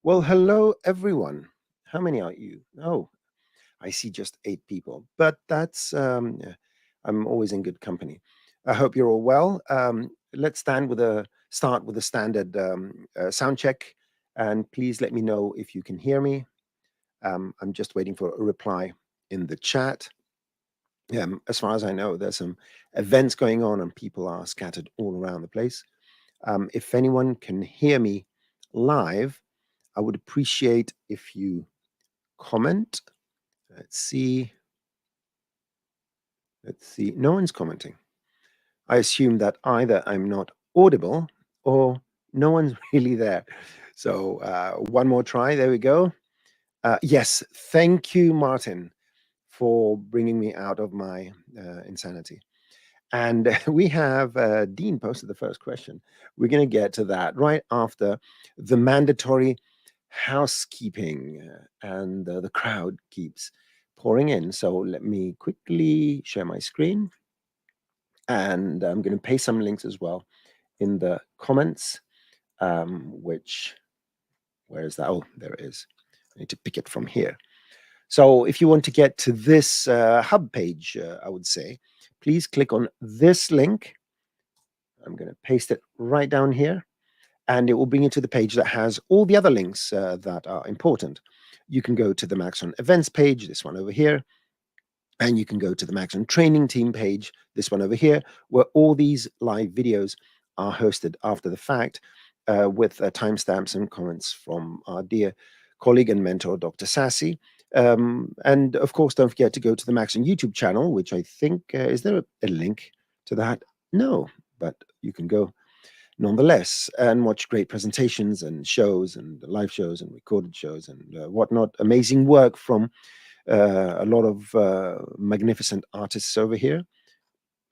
Well, hello, everyone. How many are you? Oh, I see just 8 people, but yeah, I'm always in good company. I hope you're all well. Let's start with a standard sound check, and please let me know if you can hear me. I'm just waiting for a reply in the chat. As far as I know, there's some events going on, and people are scattered all around the place. If anyone can hear me live, I would appreciate if you comment. Let's see. Let's see. No one's commenting. I assume that either I'm not audible or no one's really there. So one more try. There we go. Yes. Thank you, Martin, for bringing me out of my insanity. And we have Dean posted the first question. We're going to get to that right after the mandatory housekeeping, and the crowd keeps pouring in. So let me quickly share my screen, and I'm going to paste some links as well in the comments. Which, where is that? Oh, there it is. I need to pick it from here. So if you want to get to this hub page, I would say, please click on this link. I'm going to paste it right down here, and it will bring you to the page that has all the other links that are important. You can go to the Maxon events page, this one over here, and you can go to the Maxon training team page, this one over here, where all these live videos are hosted after the fact, with timestamps and comments from our dear colleague and mentor, Dr. Sassy. And of course, don't forget to go to the Maxon YouTube channel, which I think, is there a link to that? No, but you can go nonetheless and watch great presentations and shows and live shows and recorded shows and whatnot. Amazing work from a lot of magnificent artists over here.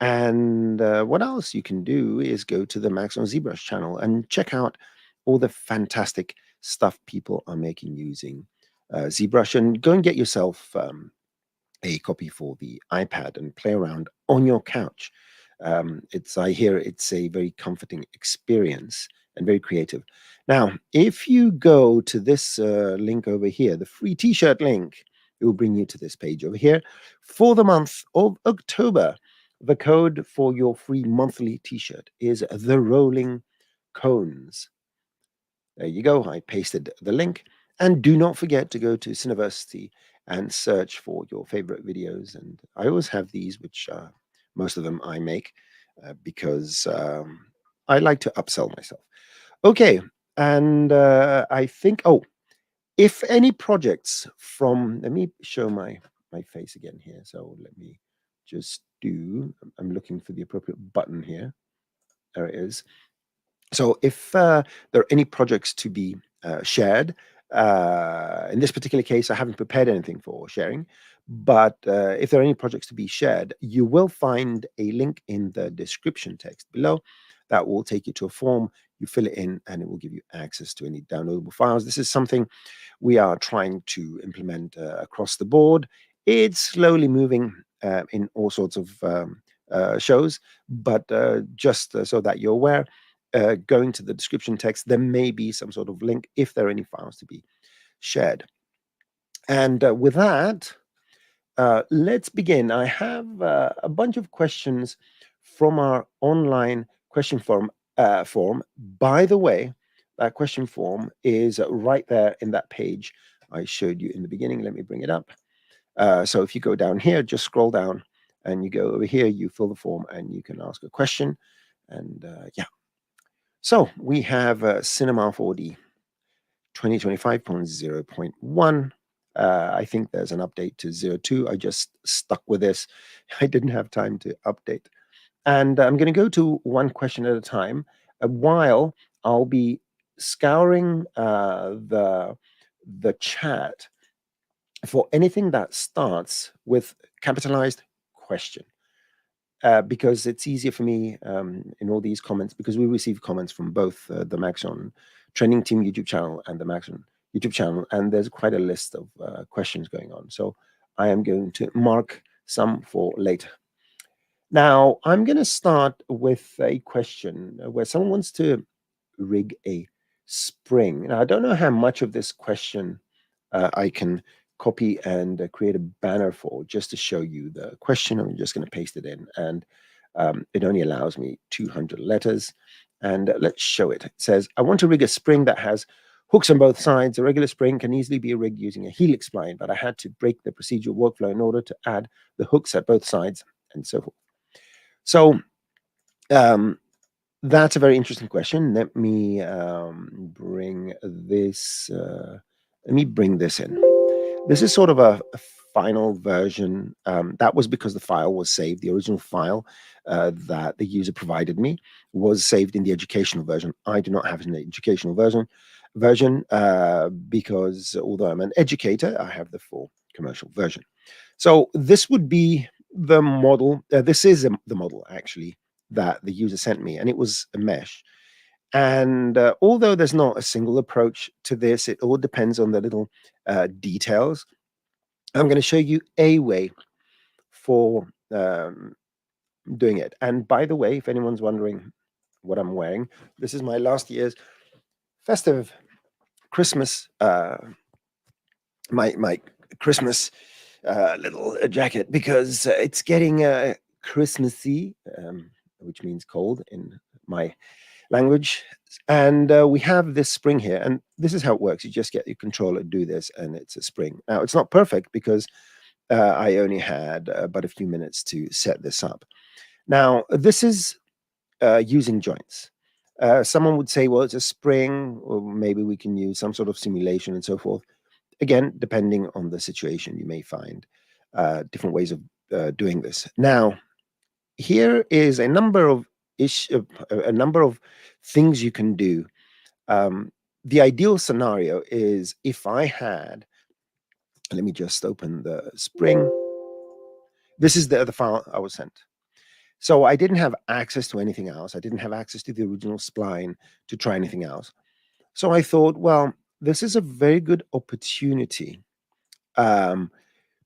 And what else you can do is go to the Max on ZBrush channel and check out all the fantastic stuff people are making using ZBrush, and go and get yourself a copy for the iPad and play around on your couch. I hear it's a very comforting experience and very creative. Now, if you go to this link over here, the free t-shirt link, it will bring you to this page over here. For the month of October, the code for your free monthly t-shirt is the Rolling Cones. There you go. I pasted the link. And do not forget to go to Cineversity and search for your favorite videos. And I always have these, which most of them I make because I like to upsell myself. Okay. And I think, if any projects from, let me show my face again here. So let me just I'm looking for the appropriate button here. There it is. So if there are any projects to be shared, in this particular case, I haven't prepared anything for sharing, but if there are any projects to be shared, you will find a link in the description text below that will take you to a form. You fill it in, and it will give you access to any downloadable files. This is something we are trying to implement across the board. It's slowly moving in all sorts of shows, but just so that you're aware, going to the description text, there may be some sort of link if there are any files to be shared. And with that, let's begin. I have a bunch of questions from our online question form. By the way, that question form is right there in that page I showed you in the beginning. Let me bring it up. So if you go down here, just scroll down and you go over here, you fill the form and you can ask a question. And yeah. So we have Cinema 4D 2025.0.1. I think there's an update to 0.2. I just stuck with this. I didn't have time to update. And I'm going to go to one question at a time, while I'll be scouring the chat for anything that starts with capitalized question. Because it's easier for me in all these comments, because we receive comments from both the Maxon Training Team YouTube channel and the Maxon YouTube channel, and there's quite a list of questions going on. So I am going to mark some for later. Now, I'm going to start with a question where someone wants to rig a spring. Now, I don't know how much of this question I can copy and create a banner for just to show you the question. I'm just going to paste it in, and it only allows me 200 letters. And let's show it. It says, I want to rig a spring that has hooks on both sides. A regular spring can easily be rigged using a helix spline, but I had to break the procedural workflow in order to add the hooks at both sides and so forth. So um, that's a very interesting question. Let me bring this. Let me bring this in. This is sort of a final version. That was because the file was saved. The original file that the user provided me was saved in the educational version. I do not have an educational version because although I'm an educator, I have the full commercial version. So this would be the model. This is the model actually that the user sent me, and it was a mesh. And although there's not a single approach to this, it all depends on the little details. I'm going to show you a way for doing it. And by the way, if anyone's wondering what I'm wearing, this is my last year's festive Christmas, my Christmas little jacket, because it's getting Christmassy, which means cold in my language. And we have this spring here, and this is how it works. You just get your controller, do this, and it's a spring. Now, it's not perfect because I only had but a few minutes to set this up. Now, this is using joints. Someone would say, well, it's a spring, or maybe we can use some sort of simulation and so forth. Again, depending on the situation, you may find different ways of doing this. Now, here is a number of a number of things you can do. The ideal scenario is if I had, let me just open the spring. This is the file I was sent. So I didn't have access to anything else. I didn't have access to the original spline to try anything else. So I thought, well, this is a very good opportunity um,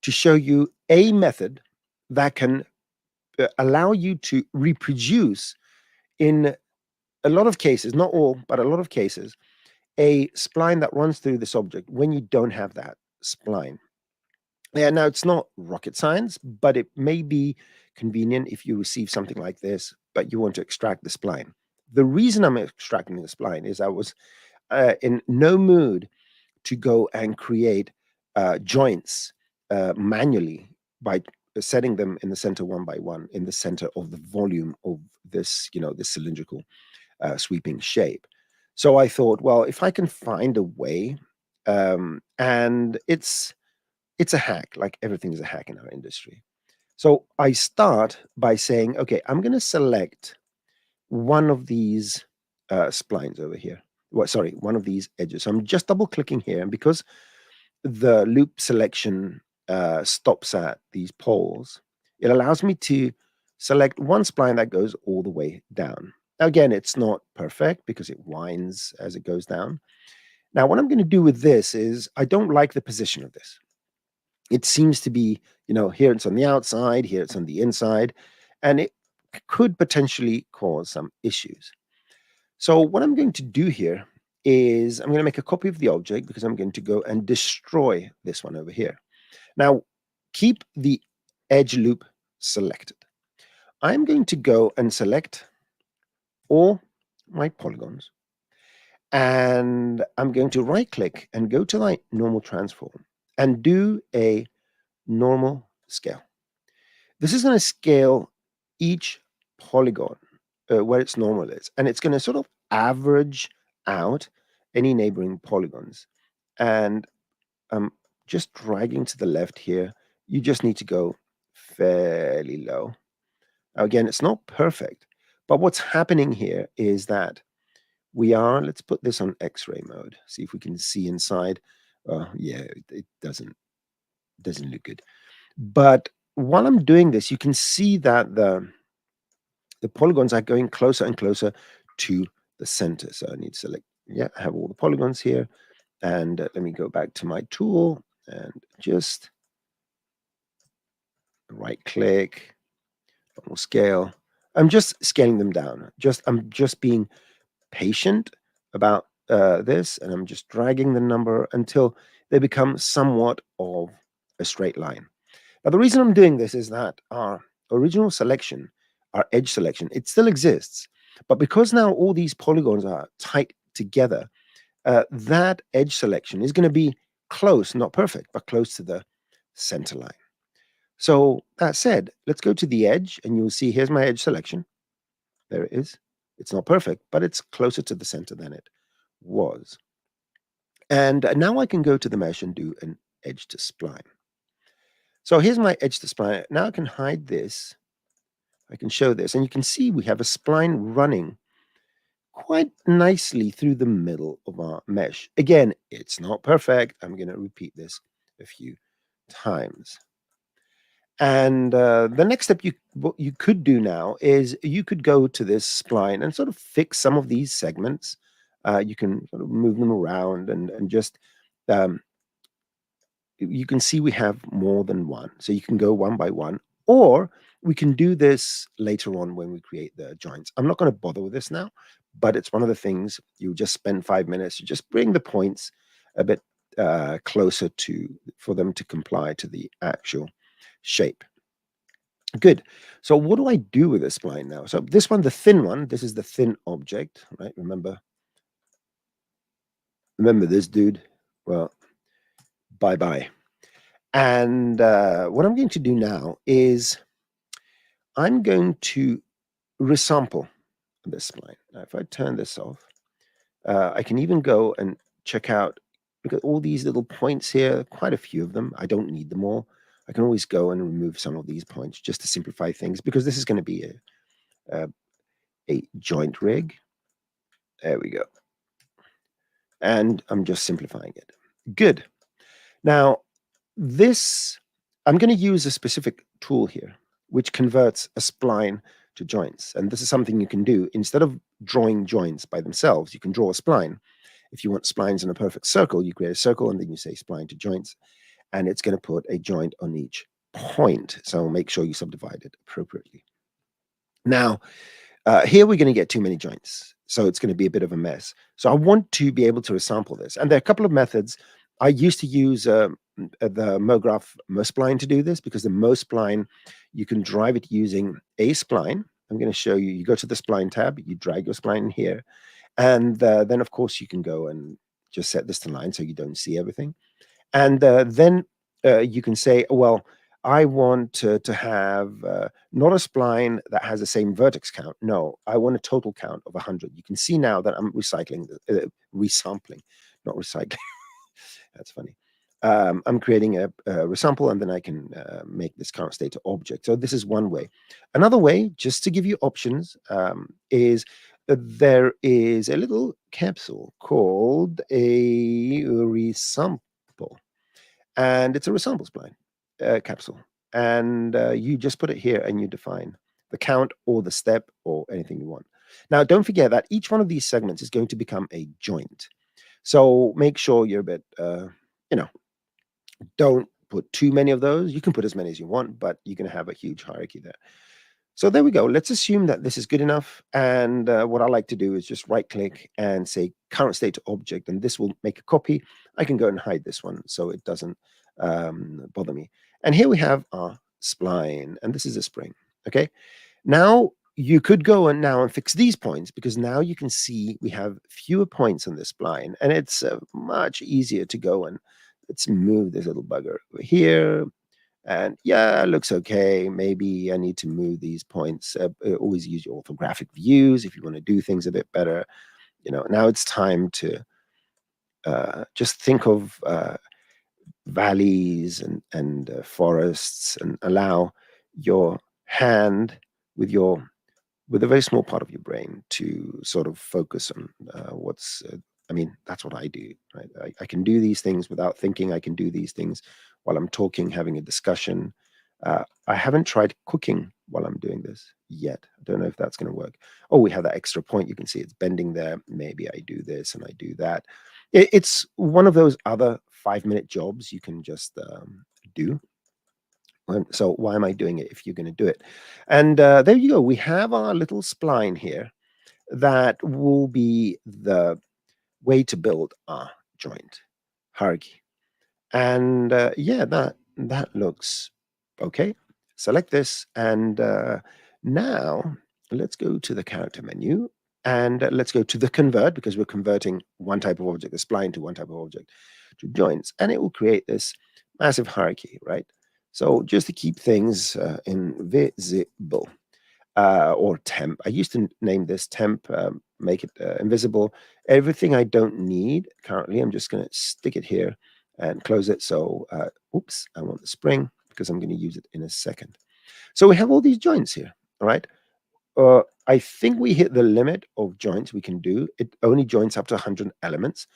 to show you a method that can allow you to reproduce in a lot of cases, not all, but a lot of cases, a spline that runs through this object when you don't have that spline. Yeah, now it's not rocket science, but it may be convenient if you receive something like this, but you want to extract the spline. The reason I'm extracting the spline is I was in no mood to go and create joints manually by setting them in the center one by one in the center of the volume of this, this cylindrical sweeping shape. So I thought, well, if I can find a way, and it's a hack, like everything is a hack in our industry. So I start by saying, okay, I'm going to select one of these splines over here. Well, sorry, one of these edges. So I'm just double clicking here. And because the loop selection stops at these poles, it allows me to select one spline that goes all the way down. Now, again, it's not perfect because it winds as it goes down. Now, what I'm going to do with this is I don't like the position of this. It seems to be, here it's on the outside, here it's on the inside, and it could potentially cause some issues. So what I'm going to do here is I'm going to make a copy of the object because I'm going to go and destroy this one over here. Now, keep the edge loop selected. I'm going to go and select all my polygons, and I'm going to right click and go to my normal transform and do a normal scale. This is going to scale each polygon where its normal is, and it's going to sort of average out any neighboring polygons. And just dragging to the left here, you just need to go fairly low. Now, again, it's not perfect, but what's happening here is that let's put this on X-ray mode, see if we can see inside. Yeah, it doesn't look good. But while I'm doing this, you can see that the polygons are going closer and closer to the center. So I need to select, I have all the polygons here. And let me go back to my tool and just right click, normal scale. I'm just scaling them down. I'm just being patient about this, and I'm just dragging the number until they become somewhat of a straight line. Now, the reason I'm doing this is that our original selection, our edge selection, it still exists. But because now all these polygons are tight together, that edge selection is going to be close, not perfect, but close to the center line. So that said, let's go to the edge, and you'll see here's my edge selection. There it is. It's not perfect, but it's closer to the center than it was. And now I can go to the mesh and do an edge to spline. So here's my edge to spline. Now I can hide this. I can show this, and you can see we have a spline running quite nicely through the middle of our mesh. Again, it's not perfect. I'm going to repeat this a few times. And the next step what you could do now is you could go to this spline and sort of fix some of these segments. You can sort of move them around and just um, you can see we have more than one. So you can go one by one, or we can do this later on when we create the joints. I'm not going to bother with this now, but it's one of the things you just spend 5 minutes to just bring the points a bit closer for them to comply to the actual shape. Good. So what do I do with this spline now? So this one, the thin one, this is the thin object, right? Remember this dude? Well, bye-bye. And what I'm going to do now is I'm going to resample this spline. Now, if I turn this off, I can even go and check out, look at all these little points here, quite a few of them. I don't need them all. I can always go and remove some of these points just to simplify things, because this is going to be a joint rig. There we go. And I'm just simplifying it. Good. Now, I'm going to use a specific tool here, which converts a spline to joints. And this is something you can do. Instead of drawing joints by themselves, you can draw a spline. If you want splines in a perfect circle, you create a circle and then you say spline to joints, and it's going to put a joint on each point. So make sure you subdivide it appropriately. Now, here we're going to get too many joints, so it's going to be a bit of a mess. So I want to be able to resample this. And there are a couple of methods. I used to use the MoGraph MoSpline to do this, because the MoSpline, you can drive it using a spline. I'm going to show you. You go to the spline tab, you drag your spline in here, and then, of course, you can go and just set this to line so you don't see everything. And then you can say, well, I want to have not a spline that has the same vertex count. No, I want a total count of 100. You can see now that I'm resampling, not recycling. That's funny. I'm creating a resample, and then I can make this current state to object. So this is one way. Another way, just to give you options, is there is a little capsule called a resample. And it's a resample spline capsule. And you just put it here and you define the count or the step or anything you want. Now, don't forget that each one of these segments is going to become a joint. So make sure you're a bit, don't put too many of those. You can put as many as you want, but you're going to have a huge hierarchy there. So there we go. Let's assume that this is good enough. And what I like to do is just right click and say current state to object, and this will make a copy. I can go and hide this one so it doesn't bother me. And here we have our spline, and this is a spring. Okay. Now you could go and fix these points, because now you can see we have fewer points on this spline, and it's much easier to go and let's move this little bugger over here. And yeah, it looks okay. Maybe I need to move these points. Always use your orthographic views if you want to do things a bit better. Now it's time to just think of valleys and forests, and allow your hand with a very small part of your brain to sort of focus on what's. That's what I do, right? I can do these things without thinking. I can do these things while I'm talking, having a discussion. I haven't tried cooking while I'm doing this yet. I don't know if that's going to work. Oh, we have that extra point. You can see it's bending there. Maybe I do this and I do that. It's one of those other 5-minute jobs you can just do. So why am I doing it if you're going to do it? And there you go. We have our little spline here that will be the way to build our joint hierarchy. And yeah, that looks okay. Select this, and now let's go to the character menu, and let's go to the convert, because we're converting one type of object, the spline, to one type of object, to joints, and it will create this massive hierarchy, right? So just to keep things invisible, or temp. I used to name this temp, make it invisible. Everything I don't need currently, I'm just going to stick it here and close it. So, oops, I want the spring because I'm going to use it in a second. So we have all these joints here, all right? I think we hit the limit of joints we can do. It only joins up to 100 elements.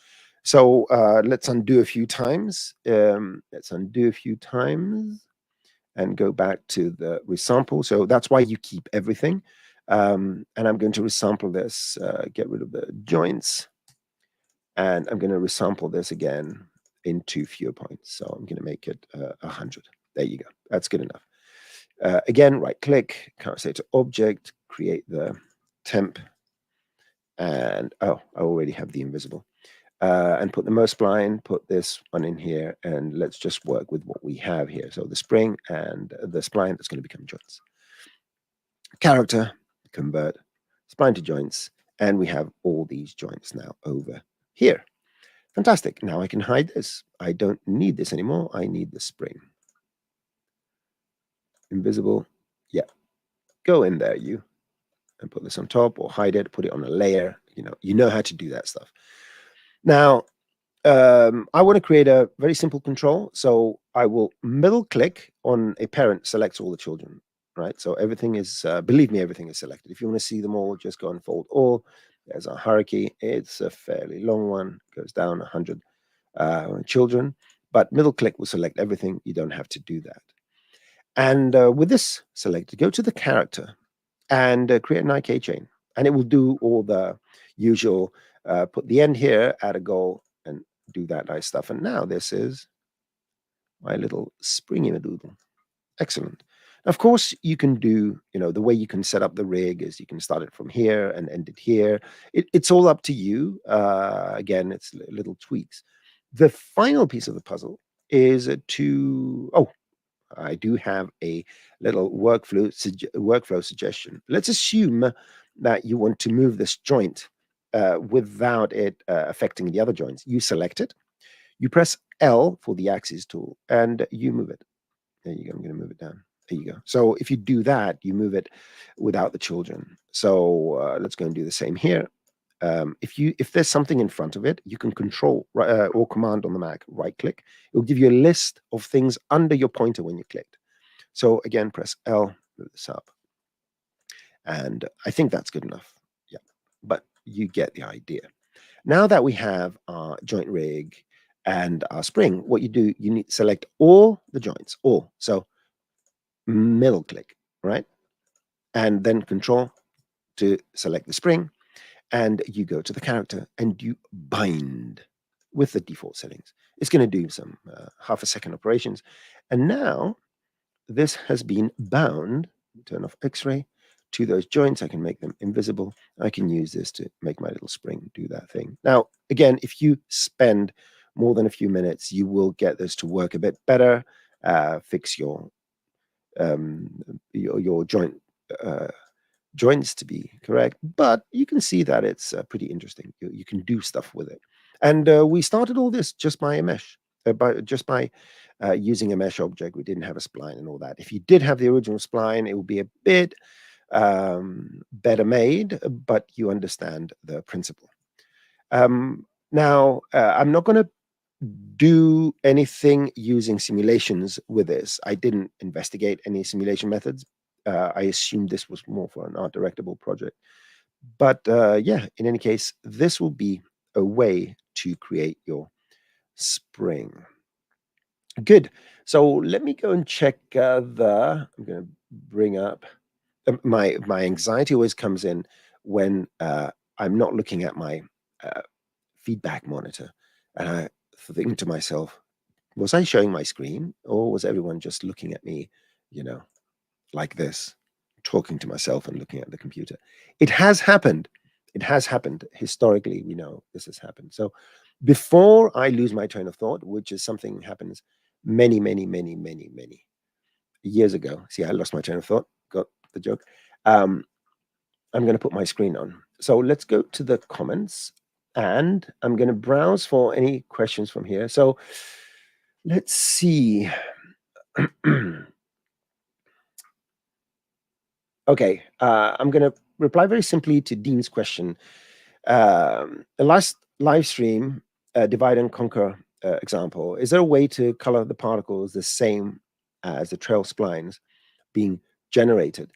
So let's undo a few times. Let's undo a few times and go back to the resample. So that's why you keep everything. And I'm going to resample this, get rid of the joints, and I'm going to resample this again into fewer points. So I'm going to make it 100. There you go. That's good enough. Again, right click, can't say to object, create the temp, and oh, I already have the invisible. And put the most spline, put this one in here, and let's just work with what we have here. So the spring and the spline that's going to become joints. Character, convert, spline to joints, and we have all these joints now over here. Fantastic. Now I can hide this. I don't need this anymore. I need the spring. Invisible. Yeah. Go in there, you, and put this on top, or hide it, put it on a layer. You know how to do that stuff. Now, I want to create a very simple control. So I will middle click on a parent, selects all the children, right? So everything is, believe me, everything is selected. If you want to see them all, just go and fold all. There's our hierarchy. It's a fairly long one, goes down 100 children, but middle click will select everything. You don't have to do that. And with this selected, go to the character and create an IK chain. And it will do all the usual, put the end here, add a goal, and do that nice stuff. And now this is my little springy doodle. Excellent. Of course, you can do, the way you can set up the rig is you can start it from here and end it here. It's all up to you. Again, it's little tweaks. The final piece of the puzzle is I do have a little workflow suggestion. Let's assume that you want to move this joint without it affecting the other joints. You select it, you press L for the axis tool, and you move it. There you go. I'm going to move it down. There you go. So if you do that, you move it without the children. So let's go and do the same here. If there's something in front of it, you can control or command on the Mac, right click. It will give you a list of things under your pointer when you clicked. So again, press L, move this up. And I think that's good enough. Yeah, but you get the idea. Now that we have our joint rig and our spring, what you do, you need to select all the joints, all. So middle click, right? And then control to select the spring. And you go to the character and you bind with the default settings. It's going to do some half a second operations. And now this has been bound, turn off X-ray, to those joints. I can make them invisible. I can use this to make my little spring do that thing. Now, again, if you spend more than a few minutes, you will get this to work a bit better, fix your joint joints to be correct, but you can see that it's pretty interesting. You can do stuff with it. And we started all this just by a mesh, by using a mesh object. We didn't have a spline and all that. If you did have the original spline, it would be a bit better made, but you understand the principle. Now, I'm not going to do anything using simulations with this. I didn't investigate any simulation methods. I assumed this was more for an art directable project. But yeah, in any case, this will be a way to create your spring. Good. So let me go and check I'm going to bring up my anxiety always comes in when I'm not looking at my feedback monitor, and I think to myself, was I showing my screen, or was everyone just looking at me, like this, talking to myself and looking at the computer? It has happened. It has happened. Historically, we know this has happened. So before I lose my train of thought, which is something happens many, many, many, many, many years ago. See, I lost my train of thought. Got the joke. Um, I'm going to put my screen on. So let's go to the comments and I'm going to browse for any questions from here. So let's see. Okay, I'm going to reply very simply to Dean's question. The last live stream, divide and conquer example, is there a way to color the particles the same as the trail splines being generated?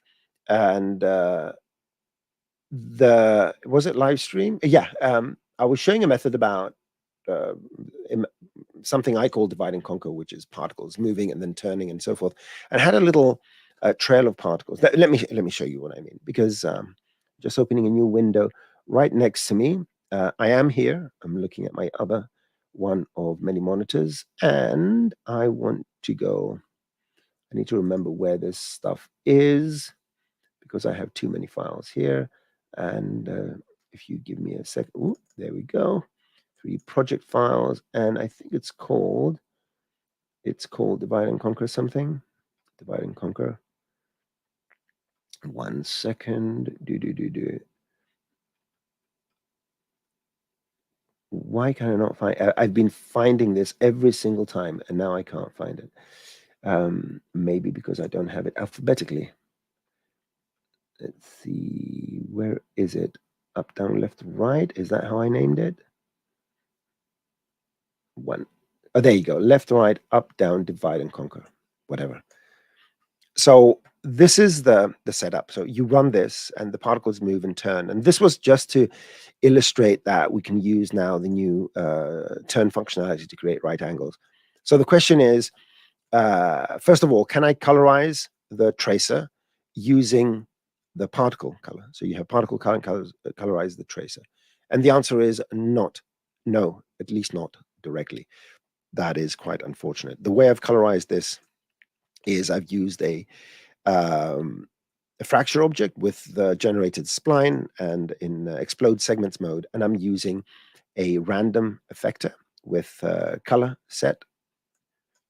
And was it live stream? Yeah, I was showing a method about uh, something I call divide and conquer, which is particles moving and then turning and so forth, and had a little trail of particles. Let me show you what I mean, because just opening a new window right next to me. I am here. I'm looking at my other one of many monitors, and I want to go. I need to remember where this stuff is because I have too many files here. And if you give me a second, ooh, there we go. 3 project files, and I think it's called divide and conquer something. Divide and conquer. 1 second. Do. Why can I not find? I've been finding this every single time, and now I can't find it. Maybe because I don't have it alphabetically. Let's see. Where is it? Up, down, left, right. Is that how I named it? One. Oh, there you go. Left, right, up, down, divide and conquer. Whatever. So this is the setup. So you run this and the particles move and turn. And this was just to illustrate that we can use now the new turn functionality to create right angles. So the question is, first of all, can I colorize the tracer using the particle color? So you have particle color and colorize the tracer. And the answer is not, no, at least not directly. That is quite unfortunate. The way I've colorized this is I've used a fracture object with the generated spline and in explode segments mode, and I'm using a random effector with color set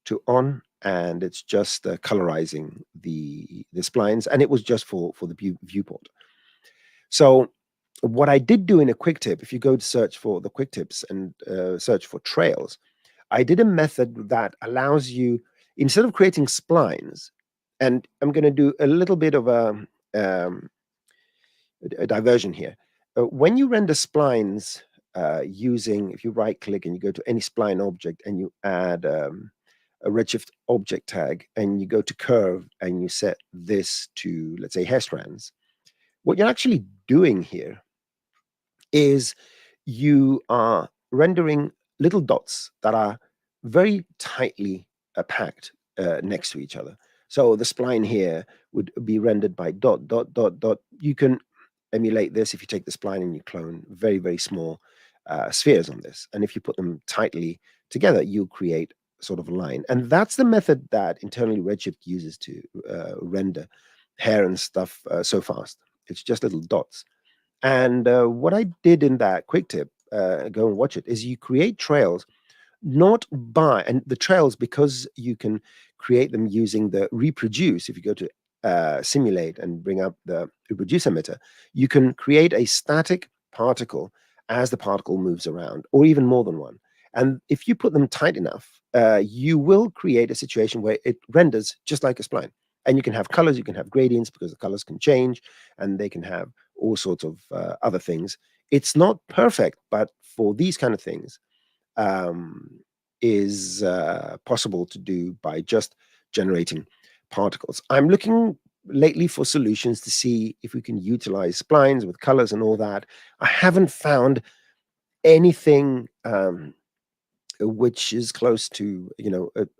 to on, and it's just colorizing the splines, and it was just for the viewport. So what I did do in a quick tip, if you go to search for the quick tips and search for trails, I did a method that allows you, instead of creating splines, and I'm going to do a little bit of um, a diversion here. When you render splines using, if you right click and you go to any spline object and you add a redshift object tag and you go to curve and you set this to, let's say, hair strands, what you're actually doing here is you are rendering little dots that are very tightly packed next to each other. So the spline here would be rendered by dot, dot, dot, dot. You can emulate this if you take the spline and you clone very, very small spheres on this. And if you put them tightly together, you create sort of a line. And that's the method that internally Redshift uses to render hair and stuff so fast. It's just little dots. And what I did in that quick tip, go and watch it, is you create trails not by, and the trails, because you can create them using the reproduce. If you go to simulate and bring up the reproduce emitter, you can create a static particle as the particle moves around, or even more than one. And if you put them tight enough, you will create a situation where it renders just like a spline. And you can have colors, you can have gradients because the colors can change, and they can have all sorts of other things. It's not perfect, but for these kind of things, um, is possible to do by just generating particles. I'm looking lately for solutions to see if we can utilize splines with colors and all that. I haven't found anything which is close to,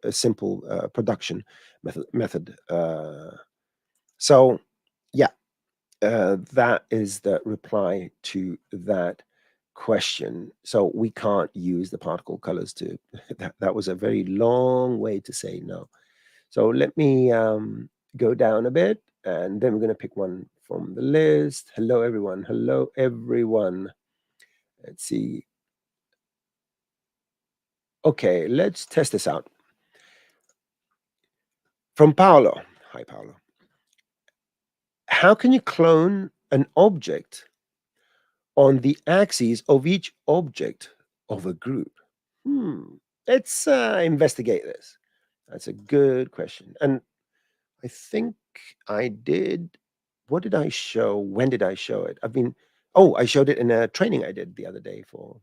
a simple production method. So yeah, that is the reply to that question. So we can't use the particle colors to, that was a very long way to say no. So let me go down a bit, and then we're going to pick one from the list. Hello, everyone. Hello, everyone. Let's see. Okay, let's test this out. From Paolo. Hi, Paolo. How can you clone an object on the axes of each object of a group? Let's investigate this. That's a good question. And I think I did. What did I show? When did I show it? I showed it in a training I did the other day for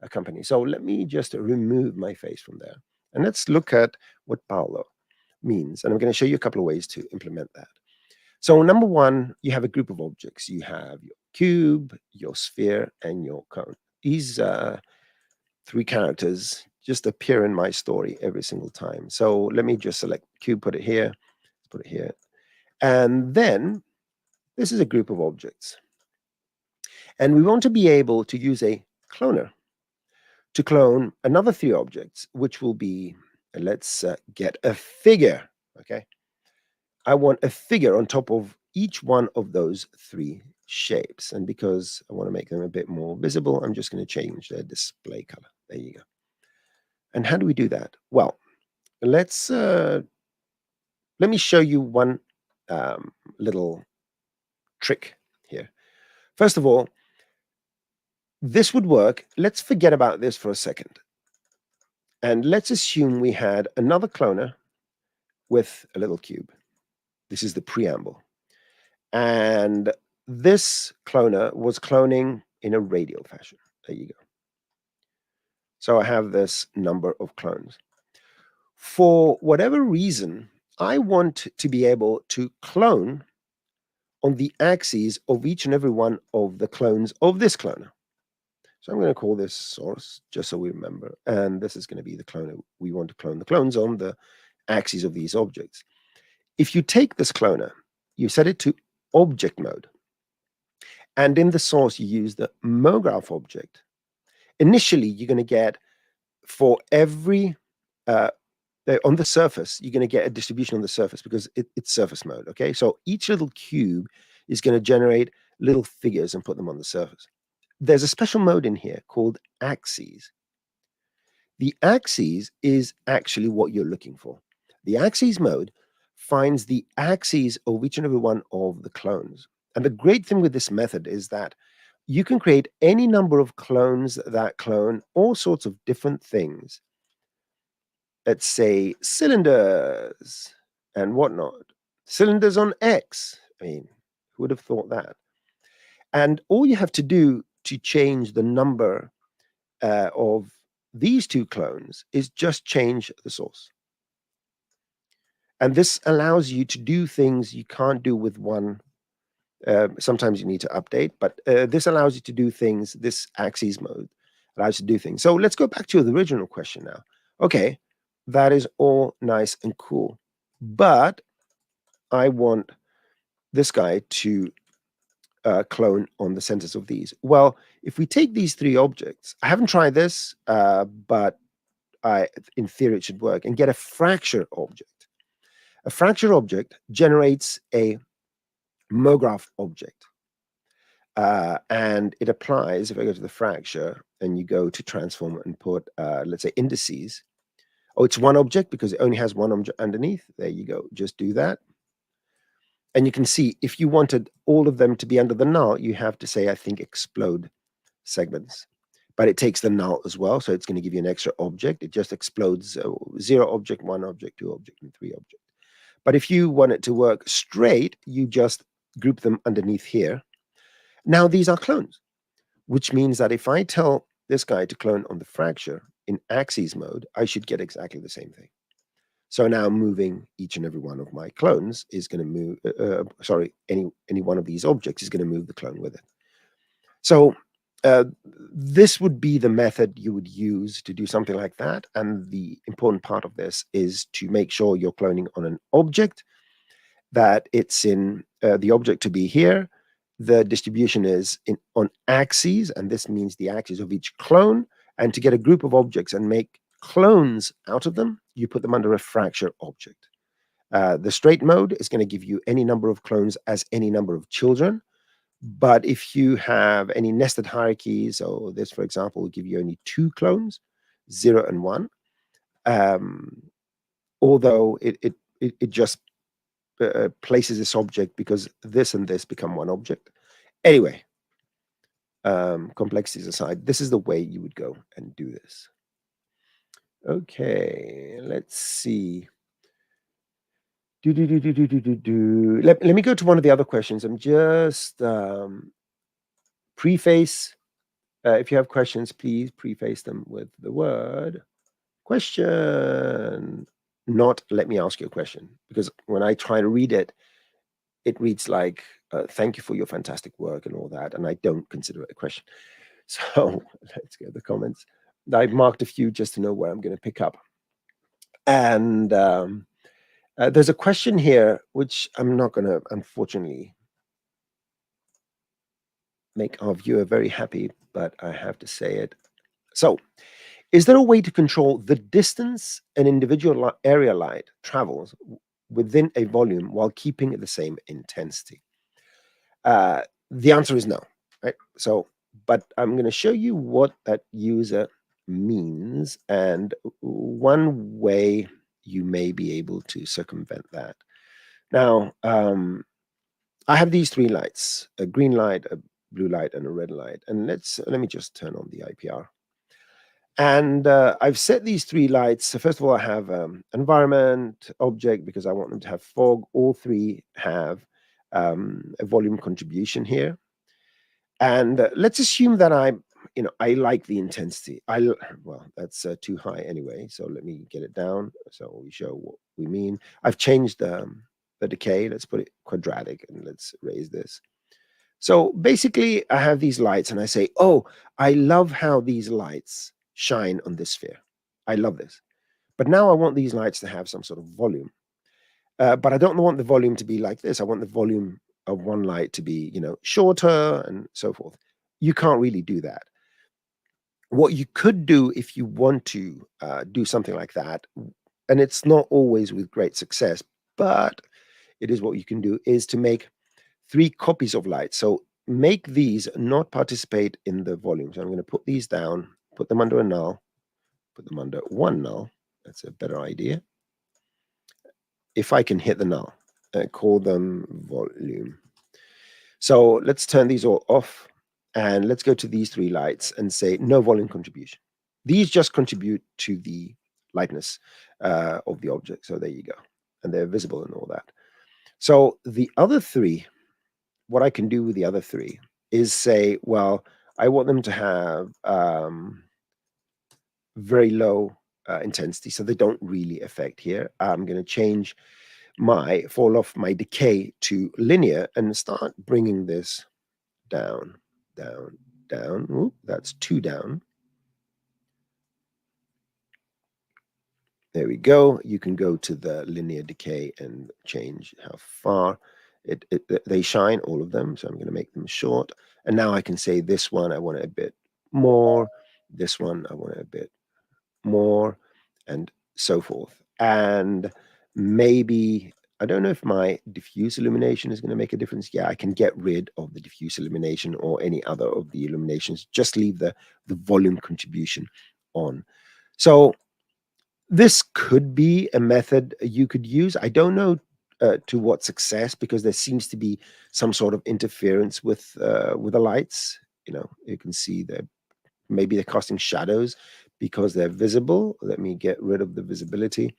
a company. So let me just remove my face from there. And let's look at what Paolo means. And I'm going to show you a couple of ways to implement that. So number one, you have a group of objects. You have your cube, your sphere, and your cone. These three characters just appear in my story every single time. So let me just select cube, put it here, put it here. And then this is a group of objects. And we want to be able to use a cloner to clone another three objects, which will be, let's get a figure, okay? I want a figure on top of each one of those three shapes. And because I want to make them a bit more visible, I'm just going to change their display color. There you go. And how do we do that? Well, let me show you one little trick here. First of all, this would work. Let's forget about this for a second. And let's assume we had another cloner with a little cube. This is the preamble. And this cloner was cloning in a radial fashion. There you go. So I have this number of clones. For whatever reason, I want to be able to clone on the axes of each and every one of the clones of this cloner. So I'm going to call this source, just so we remember. And this is going to be the cloner. We want to clone the clones on the axes of these objects. If you take this cloner, you set it to object mode. And in the source, you use the MoGraph object. Initially, you're going to get, for every, on the surface, you're going to get a distribution on the surface because it's surface mode, okay? So each little cube is going to generate little figures and put them on the surface. There's a special mode in here called axes. The axes is actually what you're looking for. The axes mode finds the axes of each and every one of the clones. And the great thing with this method is that you can create any number of clones that clone all sorts of different things. Let's say cylinders and whatnot. Cylinders on X. I mean, who would have thought that? And all you have to do to change the number of these two clones is just change the source. And this allows you to do things you can't do with one. Sometimes you need to update, but this allows you to do things, this axes mode allows you to do things. So let's go back to the original question now. Okay, that is all nice and cool, but I want this guy to clone on the centers of these. Well, if we take these three objects, I haven't tried this, but in theory it should work, and get a fracture object. A fracture object generates a MoGraph object. And it applies, if I go to the fracture and you go to transform and put, let's say, indices. Oh, it's one object because it only has one object underneath. There you go. Just do that. And you can see if you wanted all of them to be under the null, you have to say, I think, explode segments. But it takes the null as well. So it's going to give you an extra object. It just explodes 0 object, 1 object, 2 object, and 3 object. But if you want it to work straight, you just group them underneath here. Now these are clones, which means that if I tell this guy to clone on the fracture in axes mode, I should get exactly the same thing. So now moving each and every one of my clones is going to move, any one of these objects is going to move the clone with it. So this would be the method you would use to do something like that. And the important part of this is to make sure you're cloning on an object, that it's in the object to be here. The distribution is on axes, and this means the axes of each clone. And to get a group of objects and make clones out of them, you put them under a fracture object. The straight mode is going to give you any number of clones as any number of children. But if you have any nested hierarchies, so this, for example, will give you only 2 clones, 0 and 1. Although it just places this object because this and this become one object. Anyway, complexities aside, this is the way you would go and do this. Okay, let's see. Let me go to one of the other questions. I'm just preface. If you have questions, please preface them with the word question. Not let me ask you a question, because when I try to read it, it reads like thank you for your fantastic work and all that, and I don't consider it a question. So let's go to the comments. I've marked a few just to know where I'm going to pick up. And there's a question here, which I'm not going to, unfortunately, make our viewer very happy, but I have to say it. So, is there a way to control the distance an individual area light travels within a volume while keeping the same intensity? The answer is no, right? So, but I'm going to show you what that user means and one way you may be able to circumvent that. Now, I have these 3 lights: a green light, a blue light, and a red light. And let me just turn on the IPR. And I've set these 3 lights. So first of all, I have environment, object, because I want them to have fog. All 3 have a volume contribution here. And let's assume that I like the intensity. Well, that's too high anyway. So let me get it down so we show what we mean. I've changed the decay. Let's put it quadratic and let's raise this. So basically, I have these lights and I say, oh, I love how these lights shine on this sphere. I love this. But now I want these lights to have some sort of volume. But I don't want the volume to be like this. I want the volume of one light to be, shorter and so forth. You can't really do that. What you could do if you want to do something like that, and it's not always with great success, but it is what you can do, is to make 3 copies of light. So make these not participate in the volume. So I'm going to put these down, put them under a null, put them under 1 null. That's a better idea. If I can hit the null, call them volume. So let's turn these all off and let's go to these 3 lights and say no volume contribution. These just contribute to the lightness of the object. So there you go. And they're visible and all that. So the other 3, what I can do with the other 3 is say, well, I want them to have very low intensity, so they don't really affect here. I'm going to change my fall off my decay to linear and start bringing this down, down, down. Ooh, that's 2 down. There we go. You can go to the linear decay and change how far they shine, all of them. So I'm going to make them short. And now I can say this one, I want it a bit more. This one, I want it a bit more, and so forth. And maybe, I don't know if my diffuse illumination is going to make a difference. Yeah, I can get rid of the diffuse illumination or any other of the illuminations. Just leave the volume contribution on. So this could be a method you could use. I don't know to what success, because there seems to be some sort of interference with the lights. You can see that maybe they're casting shadows because they're visible. Let me get rid of the visibility.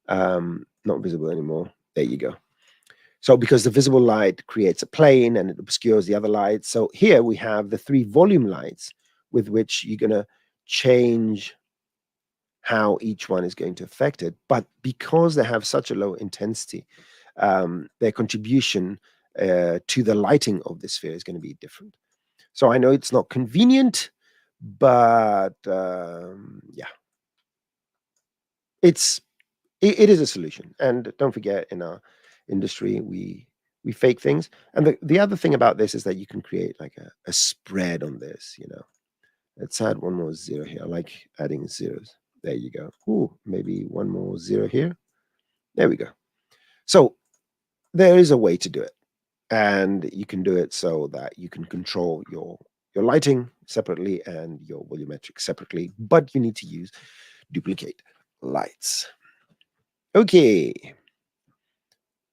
Not visible anymore. There you go. So because the visible light creates a plane and it obscures the other lights. So here we have the 3 volume lights with which you're going to change how each one is going to affect it. But because they have such a low intensity, their contribution to the lighting of the sphere is going to be different. So I know it's not convenient, but yeah, it is a solution. And don't forget, in our industry, we fake things. And the other thing about this is that you can create like a spread on this. Let's add one more 0 here. I like adding zeros. There you go. Ooh, maybe one more 0 here. There we go. So there is a way to do it, and you can do it so that you can control your lighting separately and your volumetric separately, but you need to use duplicate lights. Okay,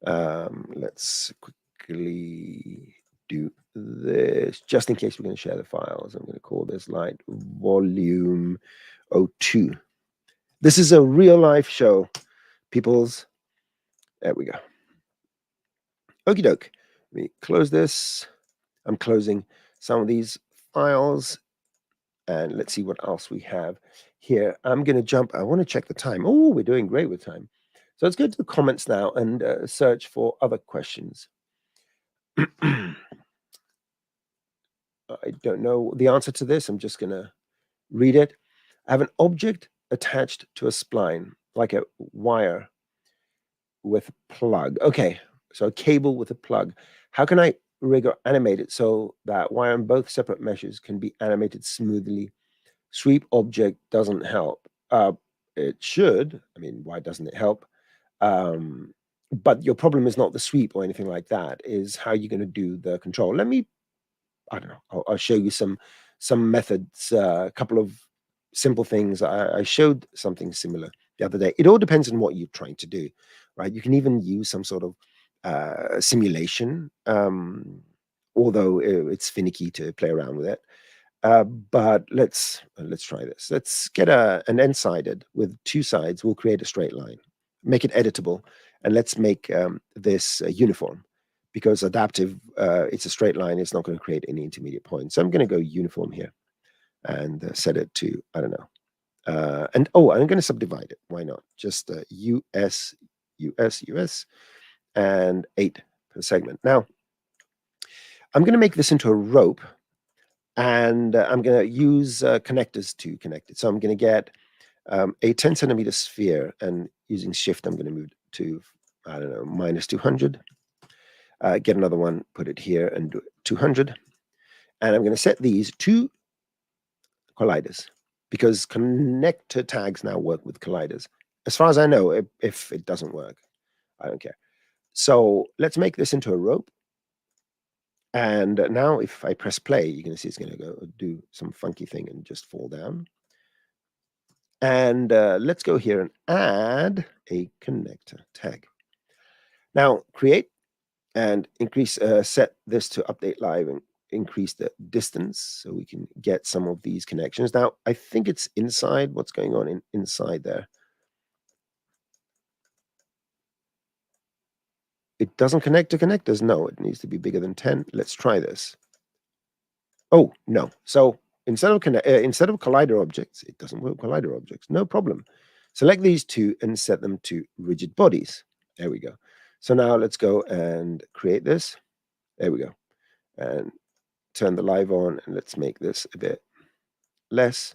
let's quickly do this just in case we're going to share the files. I'm going to call this light volume 02. This is a real life show, peoples. There we go. Okie doke. Let me close this. I'm closing some of these files, and let's see what else we have here. I'm going to jump. I want to check the time. Oh, we're doing great with time. So let's go to the comments now and search for other questions. I don't know the answer to this. I'm just going to read it. I have an object attached to a spline, like a wire with a plug. Okay, so a cable with a plug. How can I rig or animate it so that wire and both separate meshes can be animated smoothly? Sweep object doesn't help. It should. I mean, why doesn't it help? But your problem is not the sweep or anything like that. Is how you're going to do the control. Let me. I don't know. I'll show you some methods. A couple of simple things. I showed something similar the other day. It all depends on what you're trying to do, right? You can even use some sort of simulation, although it's finicky to play around with it. But let's try this. Let's get an n-sided with two sides. We'll create a straight line, make it editable, and let's make this uniform, because adaptive, it's a straight line. It's not going to create any intermediate points. So I'm going to go uniform here and set it to, I don't know. And I'm going to subdivide it. Why not? Just US, US, US, and 8 per segment. Now, I'm going to make this into a rope, and I'm going to use connectors to connect it. So I'm going to get a 10 centimeter sphere, and using shift, I'm going to move to, I don't know, minus 200. Get another one, put it here, and do it 200. And I'm going to set these to colliders, because connector tags now work with colliders. As far as I know, if it doesn't work, I don't care. So let's make this into a rope. And now if I press play, you're going to see it's going to go do some funky thing and just fall down. And let's go here and add a connector tag. Now create and increase, set this to update live and increase the distance so we can get some of these connections. Now, I think it's inside. What's going on inside there? It doesn't connect to connectors. No, it needs to be bigger than 10. Let's try this. Oh, no. So instead of collider objects, it doesn't work with collider objects. No problem. Select these two and set them to rigid bodies. There we go. So now let's go and create this. There we go. And turn the live on, and let's make this a bit less.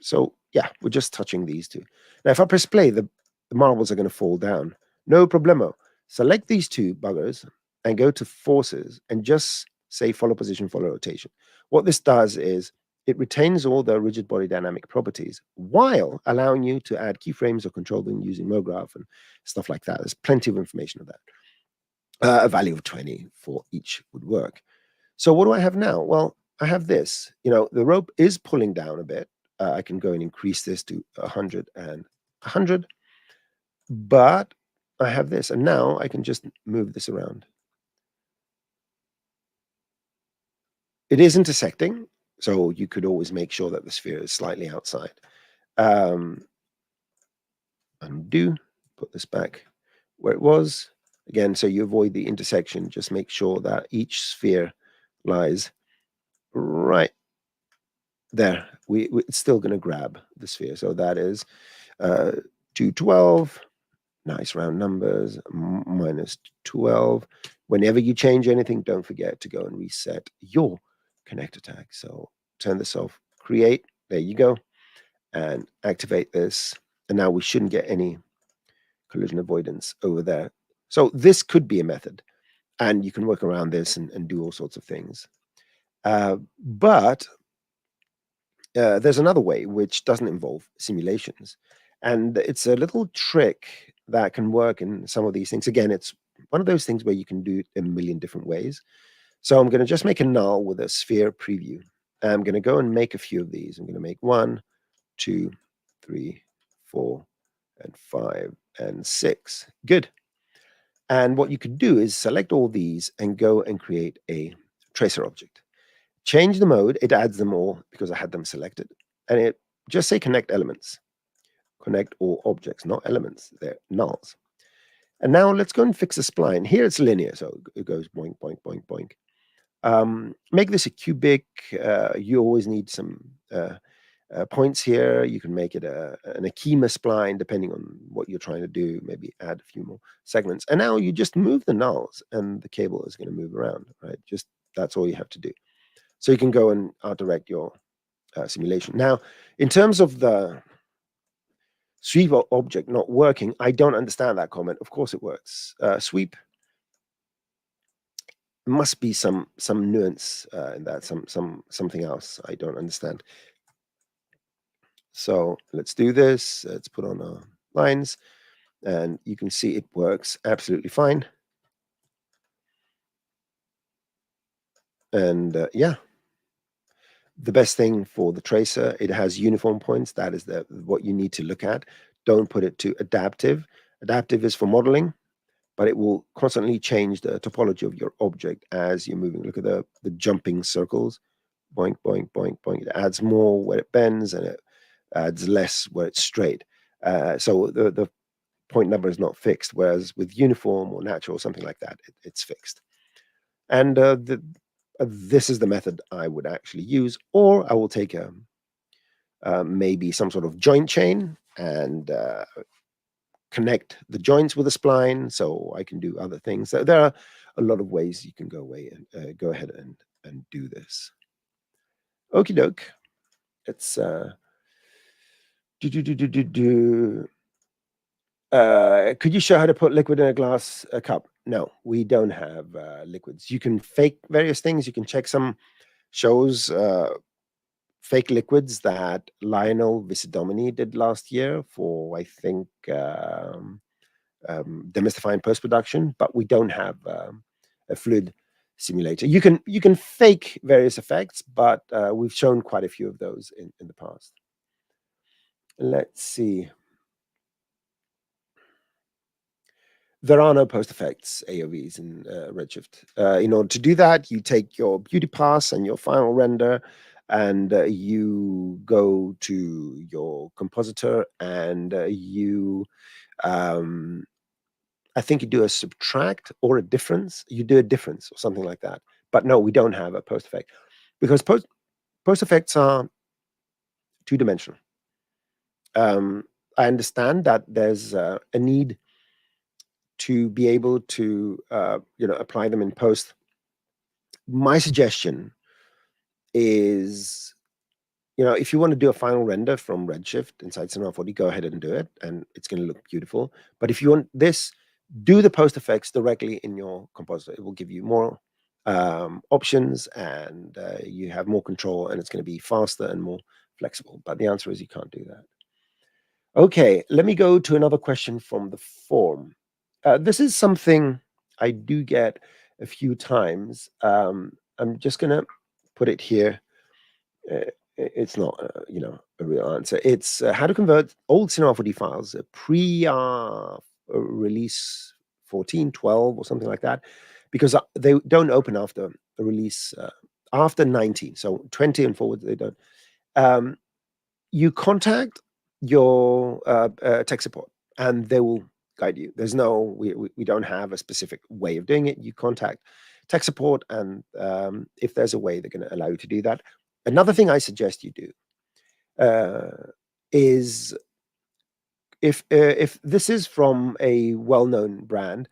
So yeah, we're just touching these two. Now, if I press play, the marbles are going to fall down. No problemo. Select these two buggers and go to forces and just say follow position, follow rotation. What this does is it retains all the rigid body dynamic properties while allowing you to add keyframes or control them using MoGraph and stuff like that. There's plenty of information of that. A value of 20 for each would work. So what do I have now? Well, I have this. The rope is pulling down a bit. I can go and increase this to 100 and 100. But I have this. And now I can just move this around. It is intersecting, so you could always make sure that the sphere is slightly outside. Undo, put this back where it was. Again, so you avoid the intersection. Just make sure that each sphere lies right there. It's still going to grab the sphere. So that is 212. Nice round numbers. Minus 12. Whenever you change anything, don't forget to go and reset your connector tag. So turn this off. Create. There you go. And activate this. And now we shouldn't get any collision avoidance over there. So this could be a method. And you can work around this and do all sorts of things. But there's another way which doesn't involve simulations. And it's a little trick that can work in some of these things. Again, it's one of those things where you can do it a million different ways. So I'm going to just make a null with a sphere preview. I'm going to go and make a few of these. I'm going to make 1, 2, 3, 4, and 5, and 6. Good. And what you could do is select all these and go and create a tracer object. Change the mode. It adds them all because I had them selected. And it just say connect elements. Connect all objects, not elements. They're nulls. And now let's go and fix the spline. Here it's linear, so it goes boink, boink, boink, boink. Make this a cubic. You always need some points here. You can make it an Akima spline, depending on what you're trying to do. Maybe add a few more segments. And now you just move the nulls, and the cable is going to move around, right? Just that's all you have to do. So you can go and direct your simulation. Now, in terms of the sweep object not working, I don't understand that comment. Of course it works. Sweep must be some nuance in that, something else I don't understand. So let's do this. Let's put on our lines, and you can see it works absolutely fine. And yeah, the best thing for the tracer, it has uniform points. That is what you need to look at. Don't put it to adaptive. Adaptive is for modeling, but it will constantly change the topology of your object as you're moving. Look at the jumping circles. Boink, boink, boink, boink. It adds more where it bends, and it adds less where it's straight. So the point number is not fixed, whereas with uniform or natural or something like that, it's fixed. And this is the method I would actually use, or I will take maybe some sort of joint chain and connect the joints with a spline, so I can do other things. So there are a lot of ways you can go ahead and do this. Okie doke. It's could you show how to put liquid in a glass cup? No, we don't have liquids. You can fake various things. You can check some shows, fake liquids that Lionel Visidomini did last year for, I think, demystifying post-production, but we don't have a fluid simulator. You can fake various effects, but we've shown quite a few of those in the past. Let's see. There are no post effects AOVs in Redshift. In order to do that, you take your beauty pass and your final render, and you go to your compositor, and I think you do a subtract or a difference. You do a difference or something like that. But no, we don't have a post effect because post effects are two-dimensional. I understand that there's a need to be able to apply them in post. My suggestion is, if you want to do a final render from Redshift inside Cinema 4D, go ahead and do it, and it's going to look beautiful. But if you want this, do the post effects directly in your compositor. It will give you more options, and you have more control, and it's going to be faster and more flexible. But the answer is you can't do that. Okay, let me go to another question from the forum. This is something I do get a few times. I'm just going to put it here. It's not, a real answer. It's how to convert old Cinema 4D files, pre-release 14, 12, or something like that, because they don't open after the release, after 19. So 20 and forward, they don't. You contact your tech support, and they will guide you. There's we don't have a specific way of doing it. You contact tech support, and if there's a way, they're going to allow you to do that. Another thing I suggest you do is if this is from a well-known brand,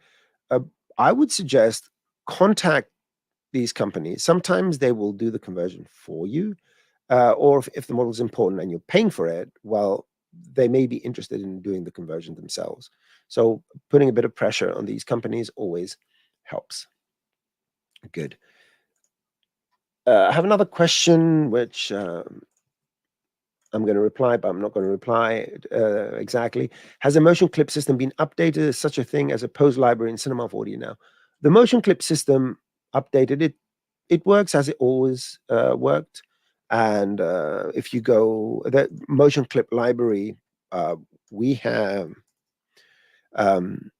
I would suggest contact these companies. Sometimes they will do the conversion for you, or if the model is important and you're paying for it, well, they may be interested in doing the conversion themselves. So putting a bit of pressure on these companies always helps. Good. I have another question, which I'm going to reply, but I'm not going to reply exactly. Has the motion clip system been updated? Is such a thing as a pose library in Cinema 4D now? The motion clip system updated it. It works as it always worked. And if you go the motion clip library, we have um,